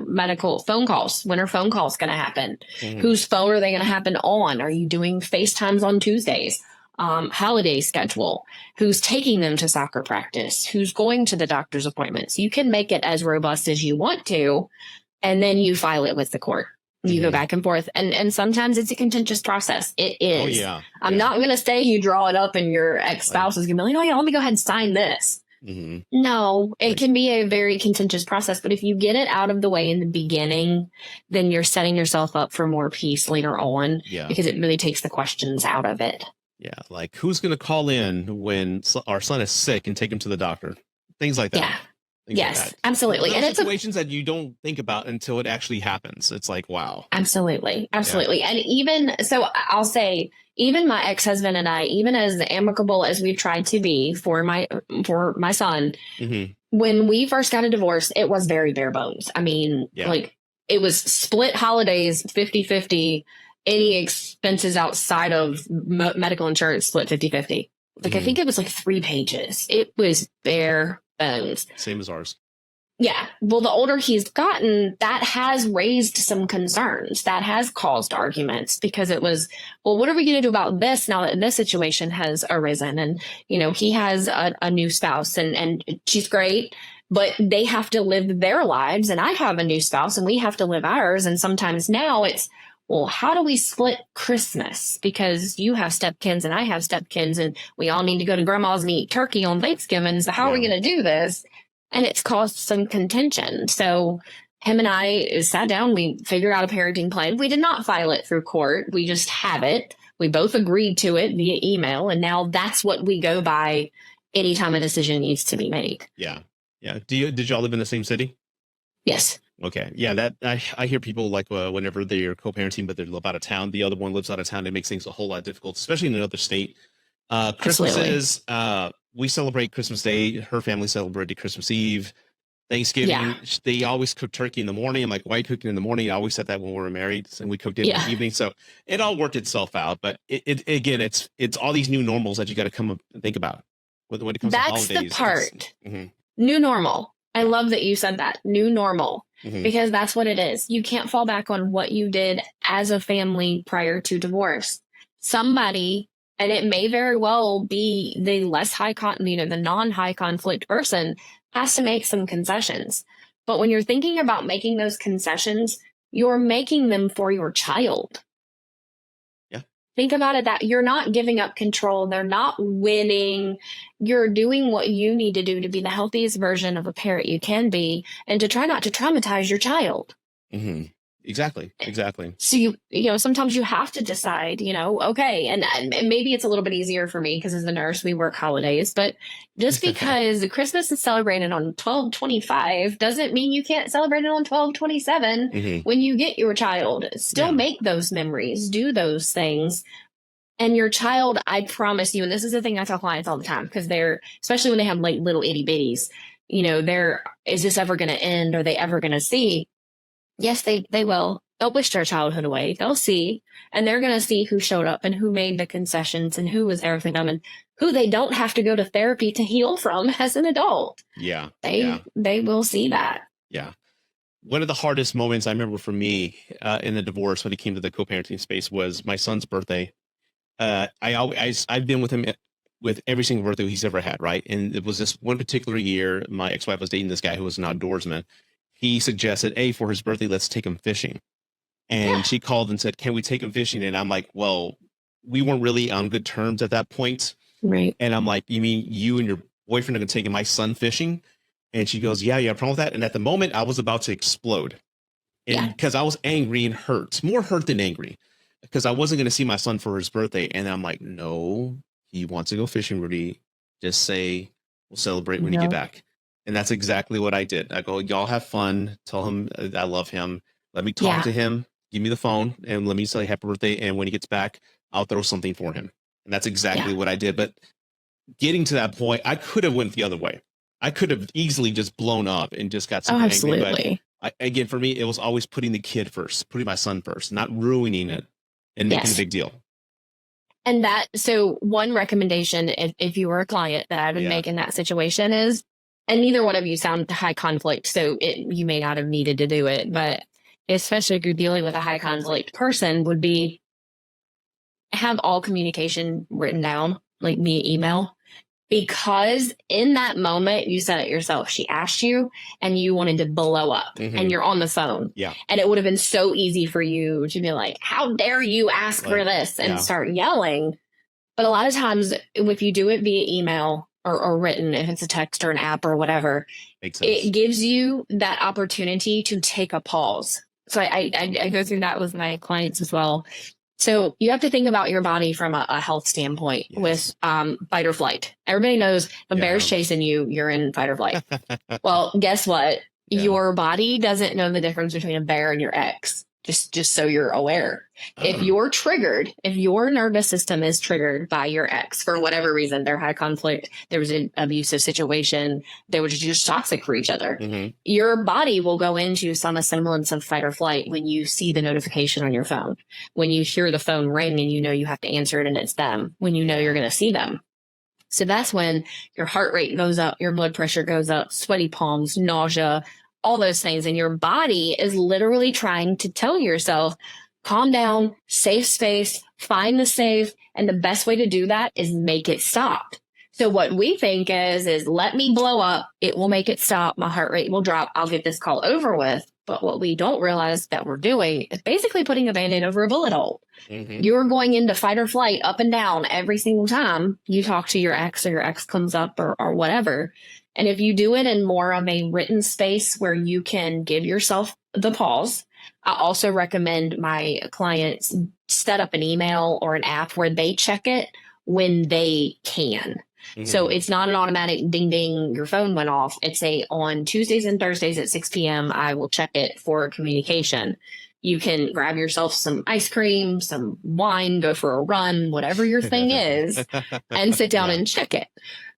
medical phone calls. When are phone calls going to happen? Whose phone are they going to happen on? Are you doing FaceTimes on Tuesdays? Holiday schedule, who's taking them to soccer practice, who's going to the doctor's appointments. You can make it as robust as you want to, and then you file it with the court. You go back and forth. And sometimes it's a contentious process. It is. Oh, yeah. I'm not going to say you draw it up and your ex-spouse is going to be like, oh, yeah, let me go ahead and sign this. No, it can be a very contentious process. But if you get it out of the way in the beginning, then you're setting yourself up for more peace later on because it really takes the questions out of it. Yeah. Like who's going to call in when our son is sick and take him to the doctor? Things like that. Yeah. Things yes, like that. absolutely. And it's situations that you don't think about until it actually happens. It's like, wow. Absolutely. Absolutely. Yeah. And even so, I'll say, even my ex-husband and I, even as amicable as we've tried to be for my son, when we first got a divorce, it was very bare bones. I mean, like it was split holidays, 50-50, any expenses outside of medical insurance split 50-50. Like I think it was like 3 pages. It was bare bones. Same as ours. Yeah. Well, the older he's gotten, that has raised some concerns. That has caused arguments because it was, well, what are we going to do about this now that this situation has arisen? And, he has a new spouse and she's great, but they have to live their lives. And I have a new spouse and we have to live ours. And sometimes now it's, well, how do we split Christmas? Because you have stepkids and I have stepkids and we all need to go to grandma's and eat turkey on Thanksgiving. So how are we going to do this? And it's caused some contention. So him and I sat down, we figured out a parenting plan. We did not file it through court. We just have it. We both agreed to it via email. And now that's what we go by anytime a decision needs to be made. Yeah. Yeah. Did y'all live in the same city? Yes. Okay. Yeah. That I hear people like whenever they're co-parenting, but they live out of town, the other one lives out of town. It makes things a whole lot difficult, especially in another state. Christmas is, we celebrate Christmas Day. Her family celebrated Christmas Eve. Thanksgiving, they always cook turkey in the morning. I'm like, why are you cooking in the morning? I always said that when we were married, and we cooked it in the evening. So it all worked itself out. But it again, it's all these new normals that you got to come up and think about when it comes to holidays. That's the part. New normal. I love that you said that. New normal. Because that's what it is. You can't fall back on what you did as a family prior to divorce. Somebody, and it may very well be the less the non-high conflict person has to make some concessions. But when you're thinking about making those concessions, you're making them for your child. Yeah. Think about it that you're not giving up control. They're not winning. You're doing what you need to do to be the healthiest version of a parent you can be and to try not to traumatize your child. Exactly. So sometimes you have to decide, okay, and maybe it's a little bit easier for me because as a nurse we work holidays, but just because Christmas is celebrated on 12/25 doesn't mean you can't celebrate it on 12/27 when you get your child. Still make those memories, do those things. And your child, I promise you, and this is the thing I tell clients all the time because they're, especially when they have like little itty bitties, is this ever going to end? Are they ever going to see? Yes, they will. They'll wish their childhood away. They'll see, and they're going to see who showed up and who made the concessions and who was there for them and who they don't have to go to therapy to heal from as an adult. Yeah. They will see that. Yeah. One of the hardest moments I remember for me in the divorce when it came to the co-parenting space was my son's birthday. I've been with him with every single birthday he's ever had. Right. And it was this one particular year, my ex-wife was dating this guy who was an outdoorsman. He suggested, hey, for his birthday, let's take him fishing. And she called and said, can we take him fishing? And I'm like, well, we weren't really on good terms at that point. Right. And I'm like, you mean you and your boyfriend are going to take my son fishing? And she goes, yeah, problem with that. And at the moment I was about to explode. And because I was angry and hurt, more hurt than angry, because I wasn't going to see my son for his birthday. And I'm like, no, he wants to go fishing, Rudy. Just say we'll celebrate when you get back. And that's exactly what I did. I go, y'all have fun. Tell him I love him. Let me talk to him. Give me the phone and let me say happy birthday. And when he gets back, I'll throw something for him. And that's exactly what I did. But getting to that point, I could have went the other way. I could have easily just blown up and just got super angry. But again, for me, it was always putting the kid first, putting my son first, not ruining it and making a big deal. And so one recommendation, if you were a client that I would make in that situation is, and neither one of you sound high conflict, so you may not have needed to do it, but especially if you're dealing with a high conflict person, would be have all communication written down, like via email. Because in that moment, you said it yourself, she asked you and you wanted to blow up and you're on the phone. Yeah. And it would have been so easy for you to be like, how dare you ask for this and start yelling. But a lot of times if you do it via email or written, if it's a text or an app or whatever, it gives you that opportunity to take a pause. So I go through that with my clients as well. So you have to think about your body from a health standpoint with fight or flight. Everybody knows if a bear's chasing you, you're in fight or flight. Well, guess what? Your body doesn't know the difference between a bear and your ex. Just so you're aware. If you're triggered, if your nervous system is triggered by your ex for whatever reason, they're high conflict, there was an abusive situation, they were just toxic for each other. Your body will go into some semblance of fight or flight when you see the notification on your phone, when you hear the phone ring and you know you have to answer it and it's them, when you know you're going to see them. So that's when your heart rate goes up, your blood pressure goes up, sweaty palms, nausea, all those things. And your body is literally trying to tell yourself, calm down, safe space, find the safe. And the best way to do that is make it stop. So what we think is let me blow up. It will make it stop. My heart rate will drop. I'll get this call over with. But what we don't realize that we're doing is basically putting a Band-Aid over a bullet hole. You're going into fight or flight up and down every single time you talk to your ex or your ex comes up or whatever. And if you do it in more of a written space where you can give yourself the pause, I also recommend my clients set up an email or an app where they check it when they can. So it's not an automatic ding, ding, your phone went off. It's on Tuesdays and Thursdays at 6 p.m. I will check it for communication. You can grab yourself some ice cream, some wine, go for a run, whatever your thing is, and sit down and check it.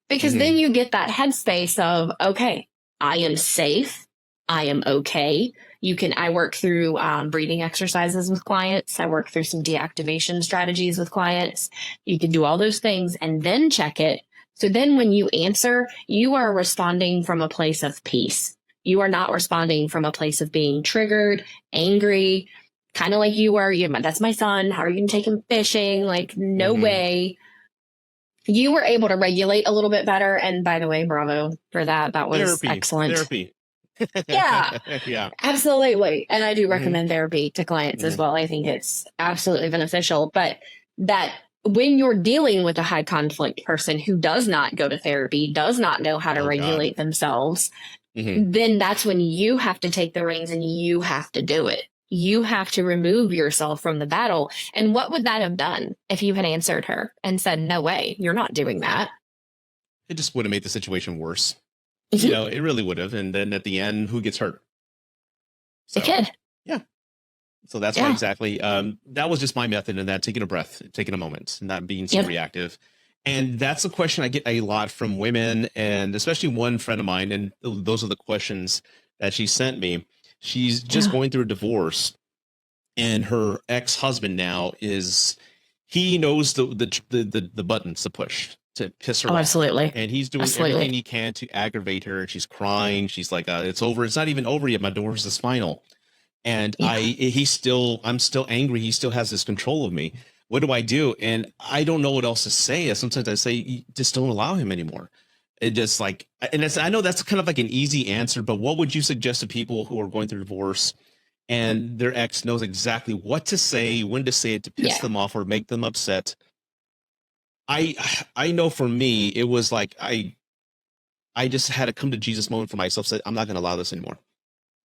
Because then you get that headspace of, okay, I am safe. I am okay. I work through breathing exercises with clients. I work through some deactivation strategies with clients. You can do all those things and then check it. So then when you answer, you are responding from a place of peace. You are not responding from a place of being triggered, angry, kind of like you were. That's my son. How are you going to take him fishing? Like, no way. You were able to regulate a little bit better. And by the way, bravo for that. That was excellent. Therapy. Yeah, absolutely. And I do recommend therapy to clients as well. I think it's absolutely beneficial. But that when you're dealing with a high conflict person who does not go to therapy, does not know how to regulate themselves, then that's when you have to take the reins and you have to do it. You have to remove yourself from the battle. And what would that have done if you had answered her and said, no way, you're not doing that? It just would have made the situation worse. It really would have. And then at the end, who gets hurt? The kid. Yeah. So that's why exactly. That was just my method in that, taking a breath, taking a moment, not being so reactive. And that's a question I get a lot from women, and especially one friend of mine. And those are the questions that she sent me. She's just going through a divorce, and her ex-husband now he knows the buttons to push to piss her off. Absolutely. And he's doing everything he can to aggravate her. She's crying. She's like, it's over. It's not even over yet. My divorce is final. And I'm still angry. He still has this control of me. What do I do? And I don't know what else to say. Sometimes I say, just don't allow him anymore. It just I know that's kind of like an easy answer, but what would you suggest to people who are going through divorce and their ex knows exactly what to say, when to say it to piss them off or make them upset. I know for me, it was like I just had a come to Jesus moment for myself. Said, I'm not going to allow this anymore.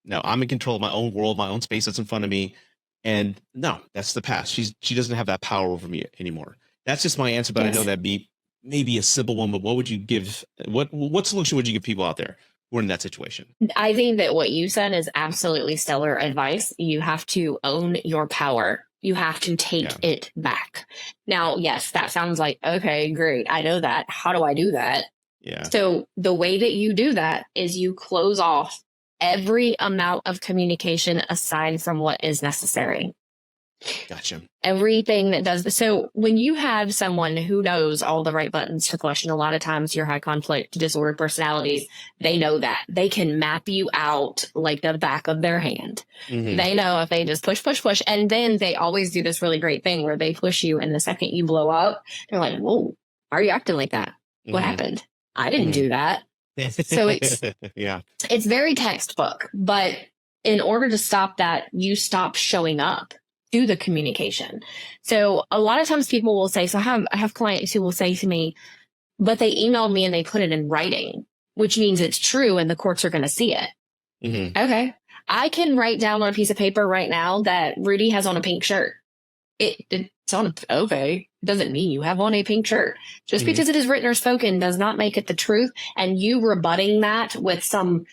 No, I'm in control of my own world, my own space that's in front of me. And no, that's the past. She doesn't have that power over me anymore. That's just my answer. But I know that'd be maybe a simple one. But what would you give? What solution would you give people out there who are in that situation? I think that what you said is absolutely stellar advice. You have to own your power. You have to take it back. Now, yes, that sounds like, okay, great. I know that. How do I do that? Yeah. So the way that you do that is you close off every amount of communication aside from what is necessary. Gotcha. Everything that does. So when you have someone who knows all the right buttons to push, and a lot of times your high conflict disordered personalities, they know that. They can map you out like the back of their hand. Mm-hmm. They know if they just push. And then they always do this really great thing where they push you, and the second you blow up, they're like, whoa, why are you acting like that? Mm-hmm. What happened? I didn't do that. So it's very textbook, but in order to stop that, you stop showing up to the communication. So a lot of times people will say, so I have clients who will say to me, but they emailed me and they put it in writing, which means it's true and the courts are going to see it. Mm-hmm. Okay. I can write down on a piece of paper right now that Rudy has on a pink shirt. It's on okay. It doesn't mean you have on a pink shirt. Just because it is written or spoken does not make it the truth. And you rebutting that with some,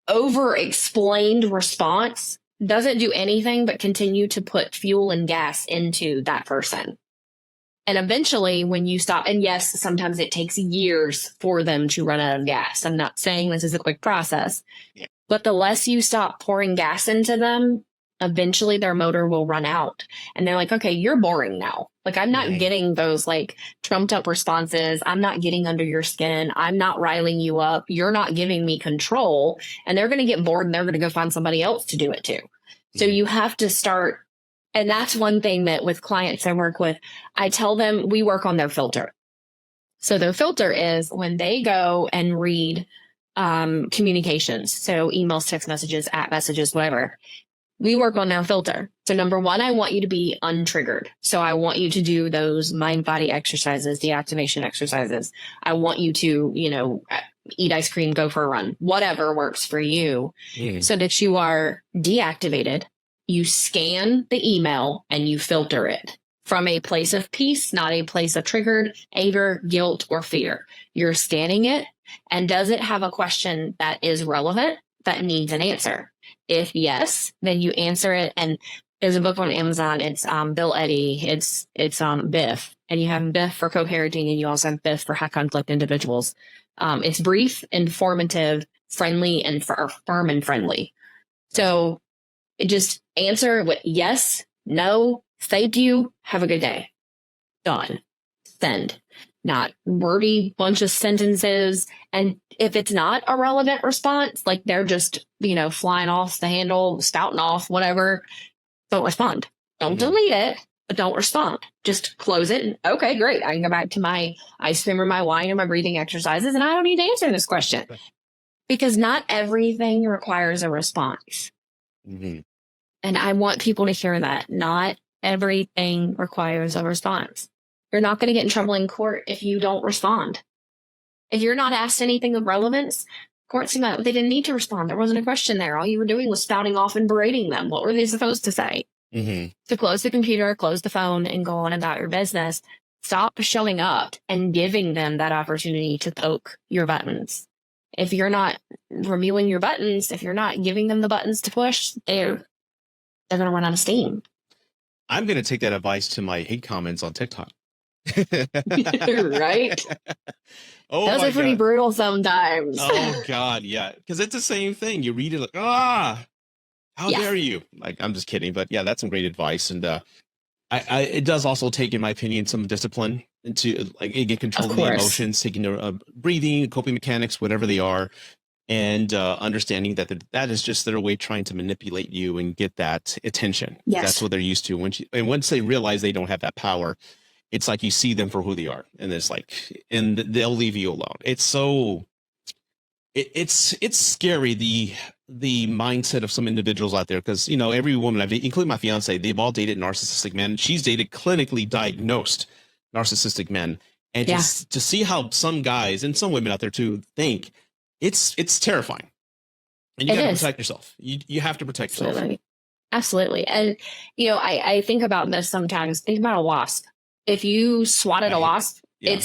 over-explained response doesn't do anything but continue to put fuel and gas into that person. And eventually when you stop, and yes, sometimes it takes years for them to run out of gas. I'm not saying this is a quick process, but the less you stop pouring gas into them, eventually their motor will run out. And they're like, okay, you're boring now. Like, I'm not getting those like trumped up responses. I'm not getting under your skin. I'm not riling you up. You're not giving me control. And they're going to get bored and they're going to go find somebody else to do it too. So you have to start. And that's one thing that with clients I work with, I tell them we work on their filter. So their filter is when they go and read communications. So emails, text messages, app messages, whatever. We work on their filter. So number one, I want you to be untriggered. So I want you to do those mind body exercises, deactivation exercises. I want you to, eat ice cream, go for a run, whatever works for you so that you are deactivated. You scan the email and you filter it from a place of peace, not a place of triggered anger, guilt, or fear. You're scanning it. And does it have a question that is relevant that needs an answer? If yes, then you answer it. And there's a book on Amazon. It's Bill Eddy. It's Biff. And you have Biff for co-parenting, and you also have Biff for high conflict individuals. It's brief, informative, friendly, and firm and friendly. So just answer with yes, no, thank you, have a good day. Done. Send. Not wordy bunch of sentences. And if it's not a relevant response, like they're just, flying off the handle, spouting off, whatever, don't respond. Don't delete it, but don't respond. Just close it. And, okay, great. I can go back to my ice cream or my wine or my breathing exercises, and I don't need to answer this question. Because not everything requires a response. Mm-hmm. And I want people to hear that. Not everything requires a response. You're not going to get in trouble in court if you don't respond. If you're not asked anything of relevance, courts they didn't need to respond. There wasn't a question there. All you were doing was spouting off and berating them. What were they supposed to say? Mm-hmm. To close the computer, close the phone, and go on about your business. Stop showing up and giving them that opportunity to poke your buttons. If you're not reviewing your buttons, if you're not giving them the buttons to push, they're going to run out of steam. I'm going to take that advice to my hate comments on TikTok. Right? Those are pretty brutal sometimes. Oh God, yeah. Because it's the same thing. You read it like, how dare you? Like, I'm just kidding, but yeah, that's some great advice. And it does also take, in my opinion, some discipline into get control of the emotions, taking breathing, coping mechanics, whatever they are, and understanding that is just their way trying to manipulate you and get that attention. Yes. That's what they're used to. Once they realize they don't have that power, it's like you see them for who they are, and it's like, and they'll leave you alone. It's so It's scary, the mindset of some individuals out there, because every woman I've, including my fiance, they've all dated narcissistic men. She's dated clinically diagnosed narcissistic men, and Yeah, just to see how some guys and some women out there too think, it's terrifying. And you it got to is. protect yourself. You have to protect yourself. Absolutely. Absolutely. And, I think about this sometimes. Think about a wasp. If you swatted a wasp, Yeah.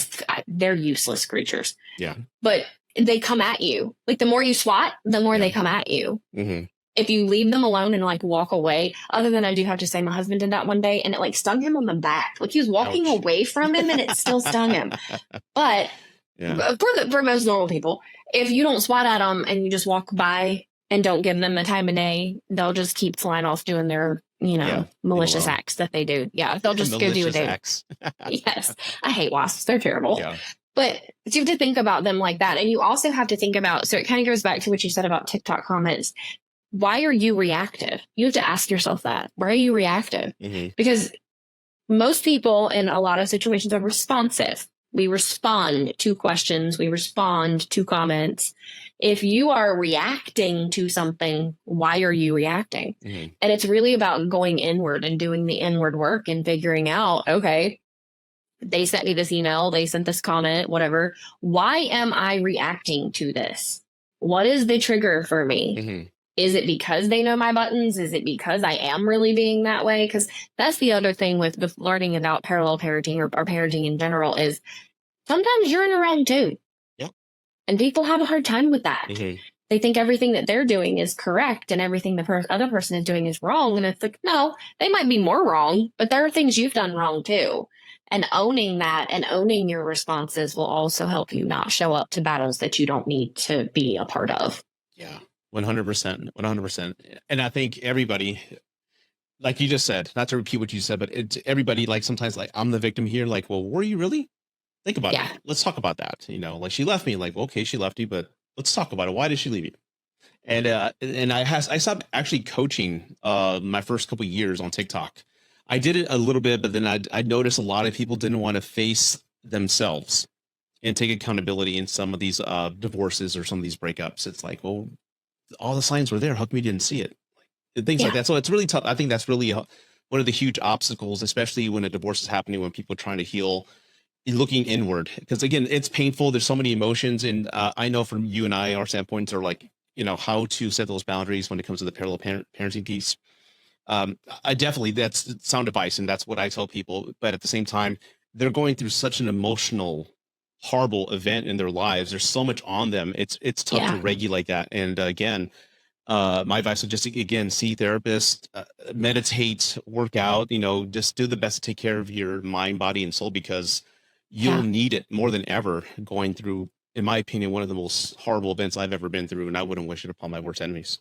they're useless creatures. Yeah. But they come at you. Like the more you swat, the more they come at you. Mm-hmm. If you leave them alone and like walk away, other than I do have to say my husband did that one day and it like stung him on the back. Like he was walking Ouch. away from him and it still stung him. But Yeah. for most normal people, if you don't swat at them and you just walk by and don't give them the time of day, they'll just keep flying off doing their, malicious acts that they do. Yeah. They'll just go do what they do. Yes. I hate wasps. They're terrible. Yeah. But you have to think about them like that. And you also have to think about, so it kind of goes back to what you said about TikTok comments. Why are you reactive? You have to ask yourself that. Why are you reactive? Mm-hmm. Because most people in a lot of situations are responsive. We respond to questions. We respond to comments. If you are reacting to something, why are you reacting? Mm-hmm. And it's really about going inward and doing the inward work and figuring out, okay, they sent me this email, they sent this comment, whatever. Why am I reacting to this? What is the trigger for me? Mm-hmm. Is it because they know my buttons? Is it because I am really being that way? Because that's the other thing with learning about parallel parenting or parenting in general is sometimes you're in the wrong too. Yeah. And people have a hard time with that. Mm-hmm. They think everything that they're doing is correct and everything the other person is doing is wrong. And it's like, no, they might be more wrong, but there are things you've done wrong too. And owning that and owning your responses will also help you not show up to battles that you don't need to be a part of. Yeah. 100%. 100%. And I think everybody, like you just said, not to repeat what you said, but everybody, like sometimes like I'm the victim here. Like, well, were you really? Think about it. Let's talk about that. Like she left me, like, okay, she left you, but let's talk about it. Why did she leave you? And I stopped actually coaching my first couple of years on TikTok. I did it a little bit, but then I noticed a lot of people didn't want to face themselves and take accountability in some of these divorces or some of these breakups. It's like, well, all the signs were there. How come you didn't see it? Things like that. So it's really tough. I think that's really one of the huge obstacles, especially when a divorce is happening, when people are trying to heal, looking inward. Because again, it's painful. There's so many emotions. And I know from you and I, our standpoints are like, how to set those boundaries when it comes to the parallel parenting piece. I definitely, that's sound advice. And that's what I tell people. But at the same time, they're going through such an emotional, horrible event in their lives. There's so much on them. It's tough to regulate that. And again, my advice would just, again, see therapists, meditate, work out, just do the best to take care of your mind, body, and soul, because you'll need it more than ever going through, in my opinion, one of the most horrible events I've ever been through. And I wouldn't wish it upon my worst enemies.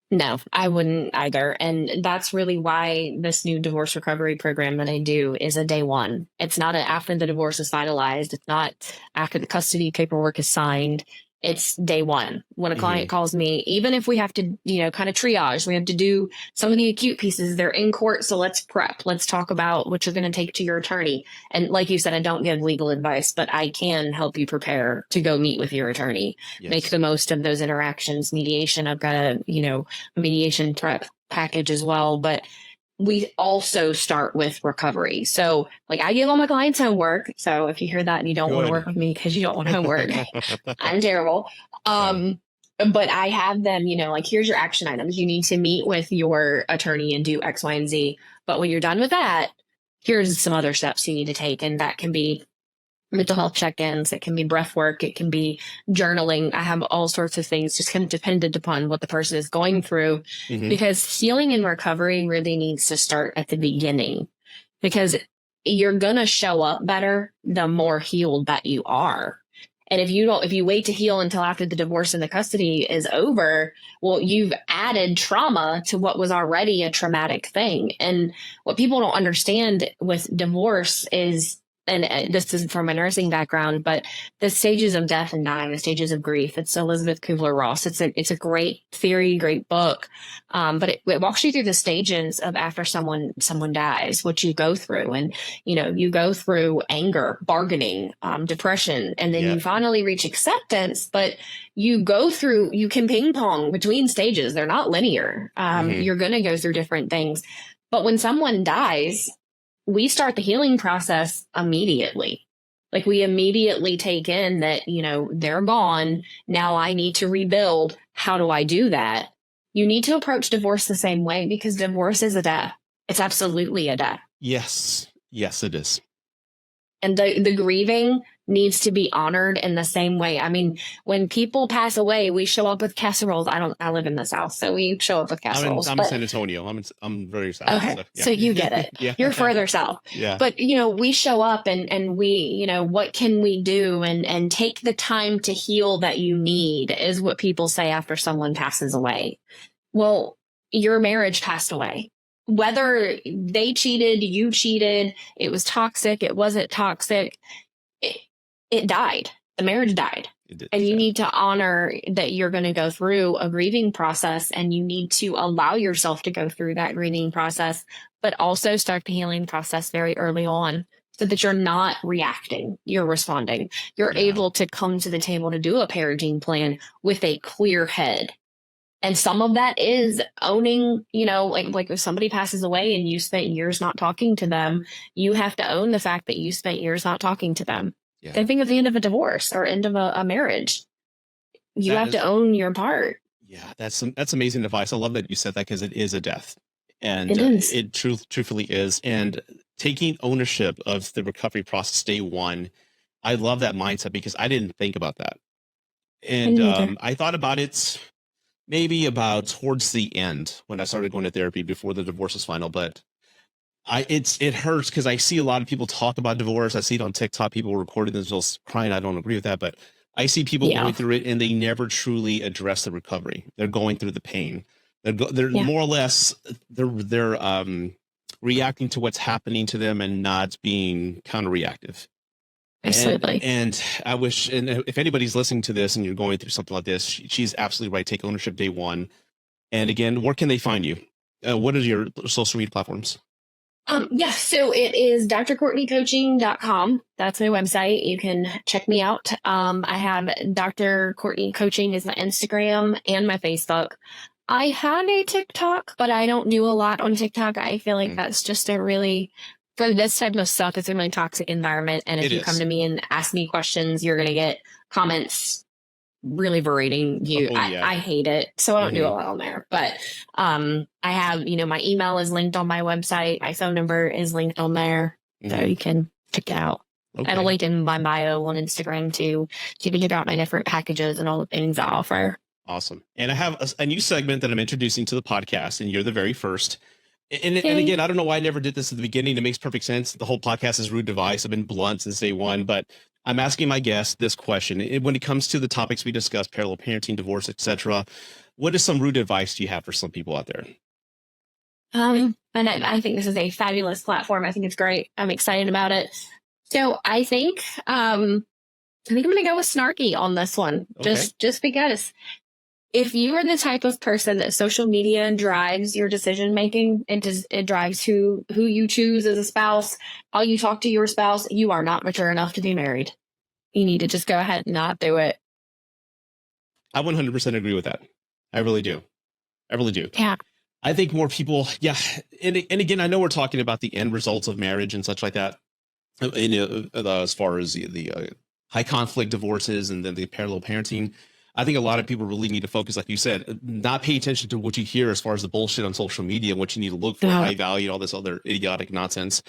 No, I wouldn't either. And that's really why this new divorce recovery program that I do is a day one. It's not after the divorce is finalized. It's not after the custody paperwork is signed. It's day one. When a client calls me, even if we have to, kind of triage, we have to do some of the acute pieces. They're in court. So let's prep. Let's talk about what you're going to take to your attorney. And like you said, I don't give legal advice, but I can help you prepare to go meet with your attorney. Yes. Make the most of those interactions. Mediation. I've got a, mediation prep package as well. But we also start with recovery. So like I give all my clients homework. So if you hear that and you don't want to work with me because you don't want homework, I'm terrible. But I have them, like here's your action items. You need to meet with your attorney and do X, Y, and Z. But when you're done with that, here's some other steps you need to take. And that can be mental health check-ins. It can be breath work. It can be journaling. I have all sorts of things just kind of dependent upon what the person is going through, because healing and recovery really needs to start at the beginning, because you're going to show up better the more healed that you are. And if you wait to heal until after the divorce and the custody is over, well, you've added trauma to what was already a traumatic thing. And what people don't understand with divorce is and this is from a nursing background, but the stages of death and dying, the stages of grief. It's Elizabeth Kubler-Ross. It's a great theory, great book. But it walks you through the stages of after someone dies, what you go through. And, you go through anger, bargaining, depression, and then you finally reach acceptance, but you can ping pong between stages. They're not linear. You're going to go through different things. But when someone dies, we start the healing process immediately. Like we immediately take in that, they're gone. Now I need to rebuild. How do I do that? You need to approach divorce the same way, because divorce is a death. It's absolutely a death. Yes. Yes, it is. And the grieving needs to be honored in the same way. I mean, when people pass away, we show up with casseroles. I live in the South, so we show up with casseroles. I'm in San Antonio. I'm very South. Okay. So you get it. You're further South. Yeah. But, we show up and we, what can we do? And take the time to heal that you need is what people say after someone passes away. Well, your marriage passed away. Whether they cheated, you cheated, it was toxic, it wasn't toxic, it died. The marriage died. And you need to honor that you're going to go through a grieving process, and you need to allow yourself to go through that grieving process, but also start the healing process very early on, so that you're not reacting, you're responding. You're able to come to the table to do a parenting plan with a clear head. And some of that is owning, like if somebody passes away and you spent years not talking to them, you have to own the fact that you spent years not talking to them. Yeah. Same thing at the end of a divorce or end of a marriage. You have to own your part. Yeah, that's amazing advice. I love that you said that, because it is a death. And it is. It truthfully is. And taking ownership of the recovery process day one, I love that mindset, because I didn't think about that. And I thought about it maybe about towards the end when I started going to therapy before the divorce was final. But it hurts, because I see a lot of people talk about divorce. I see it on TikTok, people recording themselves crying. I don't agree with that, but I see people going through it and they never truly address the recovery. They're going through the pain. They're more or less, they're reacting to what's happening to them and not being counter-reactive. Absolutely. And I wish, and if anybody's listening to this and you're going through something like this, she's absolutely right. Take ownership day one. And again, where can they find you? What are your social media platforms? So it is drcourtneycoaching.com. That's my website. You can check me out. I have Dr. Courtney Coaching is my Instagram and my Facebook. I had a TikTok, but I don't do a lot on TikTok. I feel like that's just for this type of stuff, it's a really toxic environment. And if you come to me and ask me questions, you're going to get comments really berating you. I hate it. So I don't do a lot on there. But I have, my email is linked on my website. My phone number is linked on there. So you can check it out. Okay. And I'll link in my bio on Instagram too, so you can check out my different packages and all the things I offer. Awesome. And I have a new segment that I'm introducing to the podcast, and you're the very first. And again, I don't know why I never did this at the beginning. It makes perfect sense. The whole podcast is rude advice. I've been blunt since day one, but I'm asking my guests this question. When it comes to the topics we discussed, parallel parenting, divorce, etc., what is some rude advice do you have for some people out there? And I think this is a fabulous platform. I think it's great. I'm excited about it. So I think I'm going to go with snarky on this one, just because. If you are the type of person that social media drives your decision making, it drives who you choose as a spouse, how you talk to your spouse, you are not mature enough to be married. You need to just go ahead and not do it. I 100% agree with that. I really do. Yeah. I think more people, And again, I know we're talking about the end results of marriage and such like that. As far as the high conflict divorces and then the parallel parenting. I think a lot of people really need to focus, like you said, not pay attention to what you hear as far as the bullshit on social media and what you need to look for, high value, all this other idiotic nonsense.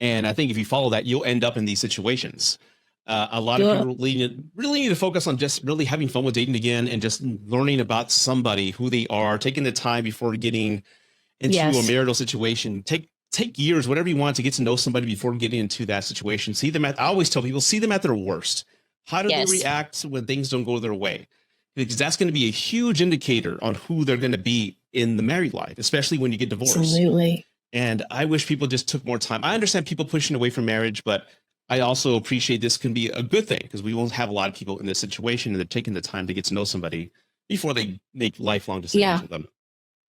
And I think if you follow that, you'll end up in these situations. A lot of people really need to focus on just really having fun with dating again and just learning about somebody, who they are, taking the time before getting into a marital situation. Take years, whatever you want, to get to know somebody before getting into that situation. I always tell people, see them at their worst. How do they react when things don't go their way? Because that's going to be a huge indicator on who they're going to be in the married life, especially when you get divorced. Absolutely. And I wish people just took more time. I understand people pushing away from marriage, but I also appreciate this can be a good thing because we won't have a lot of people in this situation and they're taking the time to get to know somebody before they make lifelong decisions Yeah. with them.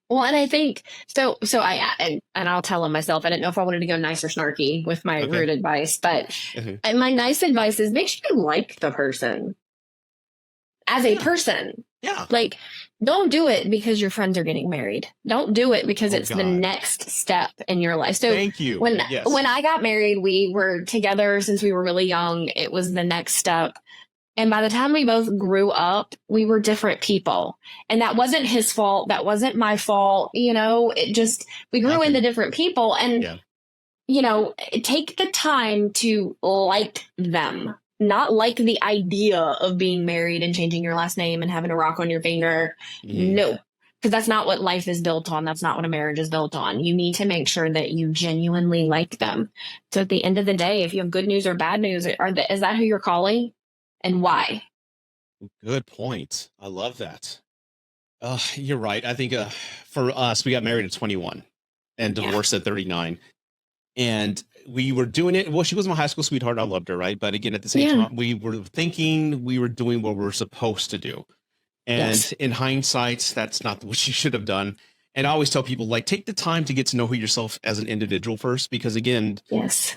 Well, and I think so. So and I'll tell him myself. I didn't know if I wanted to go nice or snarky with my rude advice, but and my nice advice is make sure you like the person as a person. Yeah. Like, don't do it because your friends are getting married. Don't do it because it's the next step in your life. So thank you. When I got married, we were together since we were really young. It was the next step. And by the time we both grew up, we were different people. And that wasn't his fault. That wasn't my fault. You know, it just, we grew into different people. And, you know, take the time to like them, not like the idea of being married and changing your last name and having a rock on your finger. No, because that's not what life is built on. That's not what a marriage is built on. You need to make sure that you genuinely like them. So at the end of the day, if you have good news or bad news, is that who you're calling? And why? Good point. I love that. You're right. I think for us, we got married at 21 and divorced at 39. And we were doing it. Well, she was my high school sweetheart. I loved her, right? But again, at the same time, we were thinking we were doing what we were supposed to do. And in hindsight, that's not what she should have done. And I always tell people, like, take the time to get to know who yourself as an individual first, because again,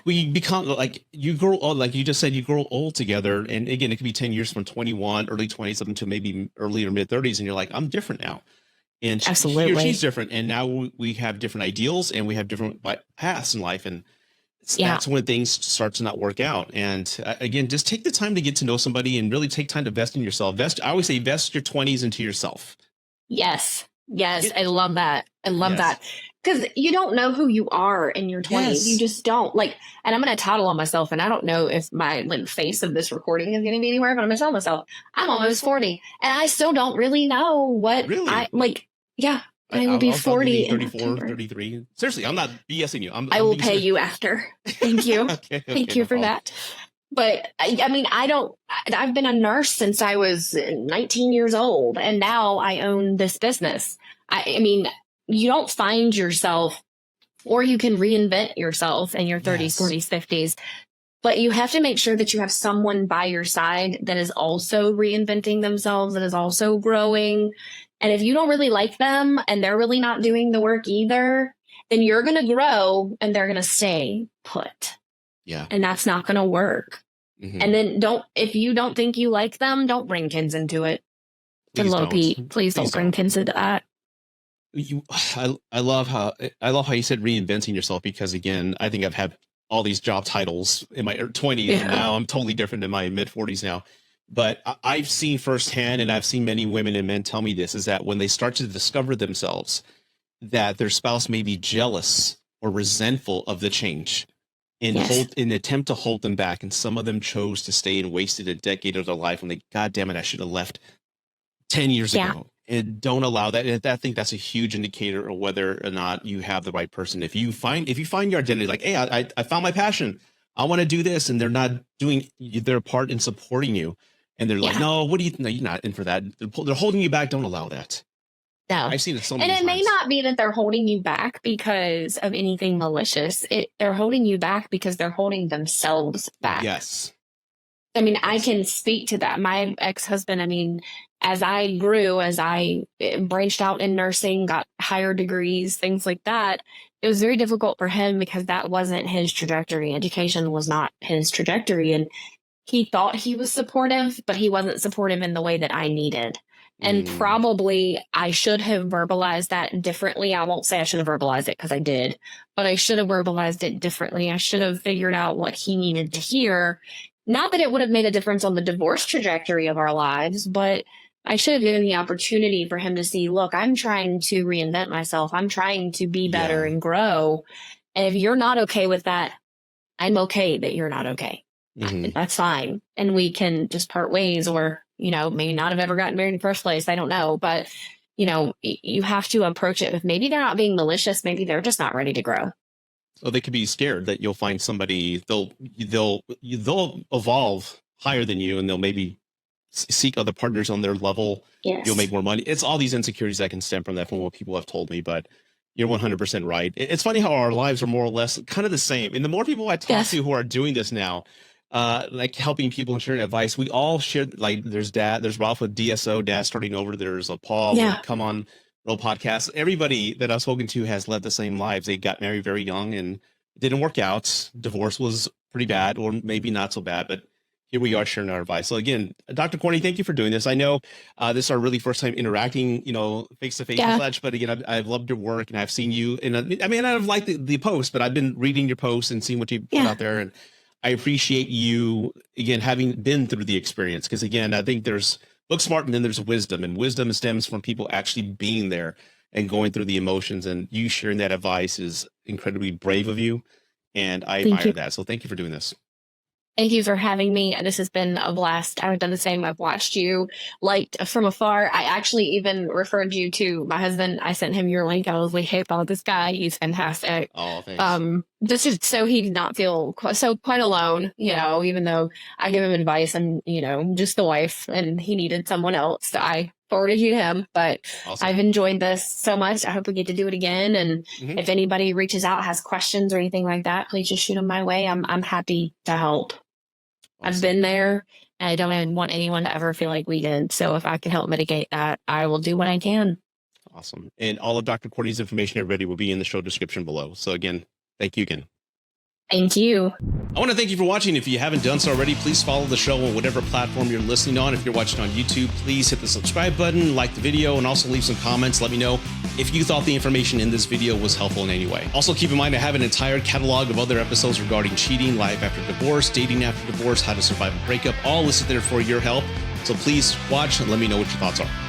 we become like you grow old, like you just said, you grow old together. And again, it could be 10 years from 21, early 20s, up to maybe early or mid 30s. And you're like, I'm different now. And she's different. And now we have different ideals and we have different paths in life. And that's when things start to not work out. And again, just take the time to get to know somebody and really take time to invest in yourself. I always say, invest your 20s into yourself. Yes. I love that. I love that. Because you don't know who you are in your 20s. You just don't. Like, and I'm going to tattle on myself, and I don't know if my face of this recording is going to be anywhere, but I'm going to tell myself, I'm almost 40, and I still don't really know what I like. Yeah. I will be 40 34, 33. Seriously, I'm not BSing you. I will pay you after. Thank you. Thank you for that. But I mean, I've been a nurse since I was 19 years old, and now I own this business. I mean, you don't find yourself, or you can reinvent yourself in your 30s, 40s, 50s, but you have to make sure that you have someone by your side that is also reinventing themselves, that is also growing. And if you don't really like them and they're really not doing the work either, then you're going to grow and they're going to stay put. Yeah. And that's not going to work. And then if you don't think you like them, don't bring kids into it. Please don't bring kids into that. I love how you said reinventing yourself, because again, I think I've had all these job titles in my 20s and now I'm totally different in my mid 40s now. But I've seen firsthand, and I've seen many women and men tell me this, is that when they start to discover themselves, that their spouse may be jealous or resentful of the change. In an attempt to hold them back. And some of them chose to stay and wasted a decade of their life when they, God damn it, I should have left 10 years ago. And don't allow that. And I think that's a huge indicator of whether or not you have the right person. If you find your identity, like, hey, I found my passion, I want to do this, and they're not doing their part in supporting you. And they're like, no, you're not in for that. They're holding you back. Don't allow that. No. I've seen it so many times. And it times. may not be that they're holding you back because of anything malicious. They're holding you back because they're holding themselves back. Yes. I mean, I can speak to that. My ex-husband, I mean, as I grew, as I branched out in nursing, got higher degrees, things like that, it was very difficult for him because that wasn't his trajectory. Education was not his trajectory. And he thought he was supportive, but he wasn't supportive in the way that I needed. And probably I should have verbalized that differently. I won't say I should have verbalized it because I did, but I should have verbalized it differently. I should have figured out what he needed to hear. Not that it would have made a difference on the divorce trajectory of our lives, but I should have given the opportunity for him to see, look, I'm trying to reinvent myself. I'm trying to be better and grow. And if you're not okay with that, I'm okay that you're not okay. That's fine. And we can just part ways, or maybe not have ever gotten married in the first place. I don't know. But, you have to approach it with, maybe they're not being malicious. Maybe they're just not ready to grow. So they could be scared that you'll find somebody, they'll evolve higher than you, and they'll maybe seek other partners on their level. Yes. You'll make more money. It's all these insecurities that can stem from that, from what people have told me. But you're 100% right. It's funny how our lives are more or less kind of the same. And the more people I talk to who are doing this now, like helping people and sharing advice. We all share, like there's Ralph with DSO, dad starting over. There's a Paul, come on, Real Podcast. Everybody that I've spoken to has led the same lives. They got married very young and it didn't work out. Divorce was pretty bad, or maybe not so bad, but here we are sharing our advice. So again, Dr. Courtney, thank you for doing this. I know this is our really first time interacting, face to face and such. But again, I've loved your work, and I've seen you. And I've liked the post, but I've been reading your posts and seeing what you put out there. And I appreciate you again having been through the experience, because again, I think there's book smart and then there's wisdom, and wisdom stems from people actually being there and going through the emotions. And you sharing that advice is incredibly brave of you, and I admire that. So thank you for doing this. Thank you for having me. This has been a blast. I've done the same. I've watched you liked from afar. I actually even referred you to my husband. I sent him your link. I was like, hey, follow this guy. He's fantastic. Oh, thanks. This is so he did not feel quite alone, even though I give him advice and, just the wife, and he needed someone else. So I forwarded you to him, but awesome. I've enjoyed this so much. I hope we get to do it again. And if anybody reaches out, has questions or anything like that, please just shoot them my way. I'm happy to help. Awesome. I've been there, and I don't even want anyone to ever feel like we did. So if I can help mitigate that, I will do what I can. Awesome. And all of Dr. Courtney's information, everybody, will be in the show description below. So again, thank you again. Thank you. I want to thank you for watching. If you haven't done so already, please follow the show on whatever platform you're listening on. If you're watching on YouTube, please hit the subscribe button, like the video, and also leave some comments. Let me know if you thought the information in this video was helpful in any way. Also, keep in mind, I have an entire catalog of other episodes regarding cheating, life after divorce, dating after divorce, how to survive a breakup, all listed there for your help. So please watch and let me know what your thoughts are.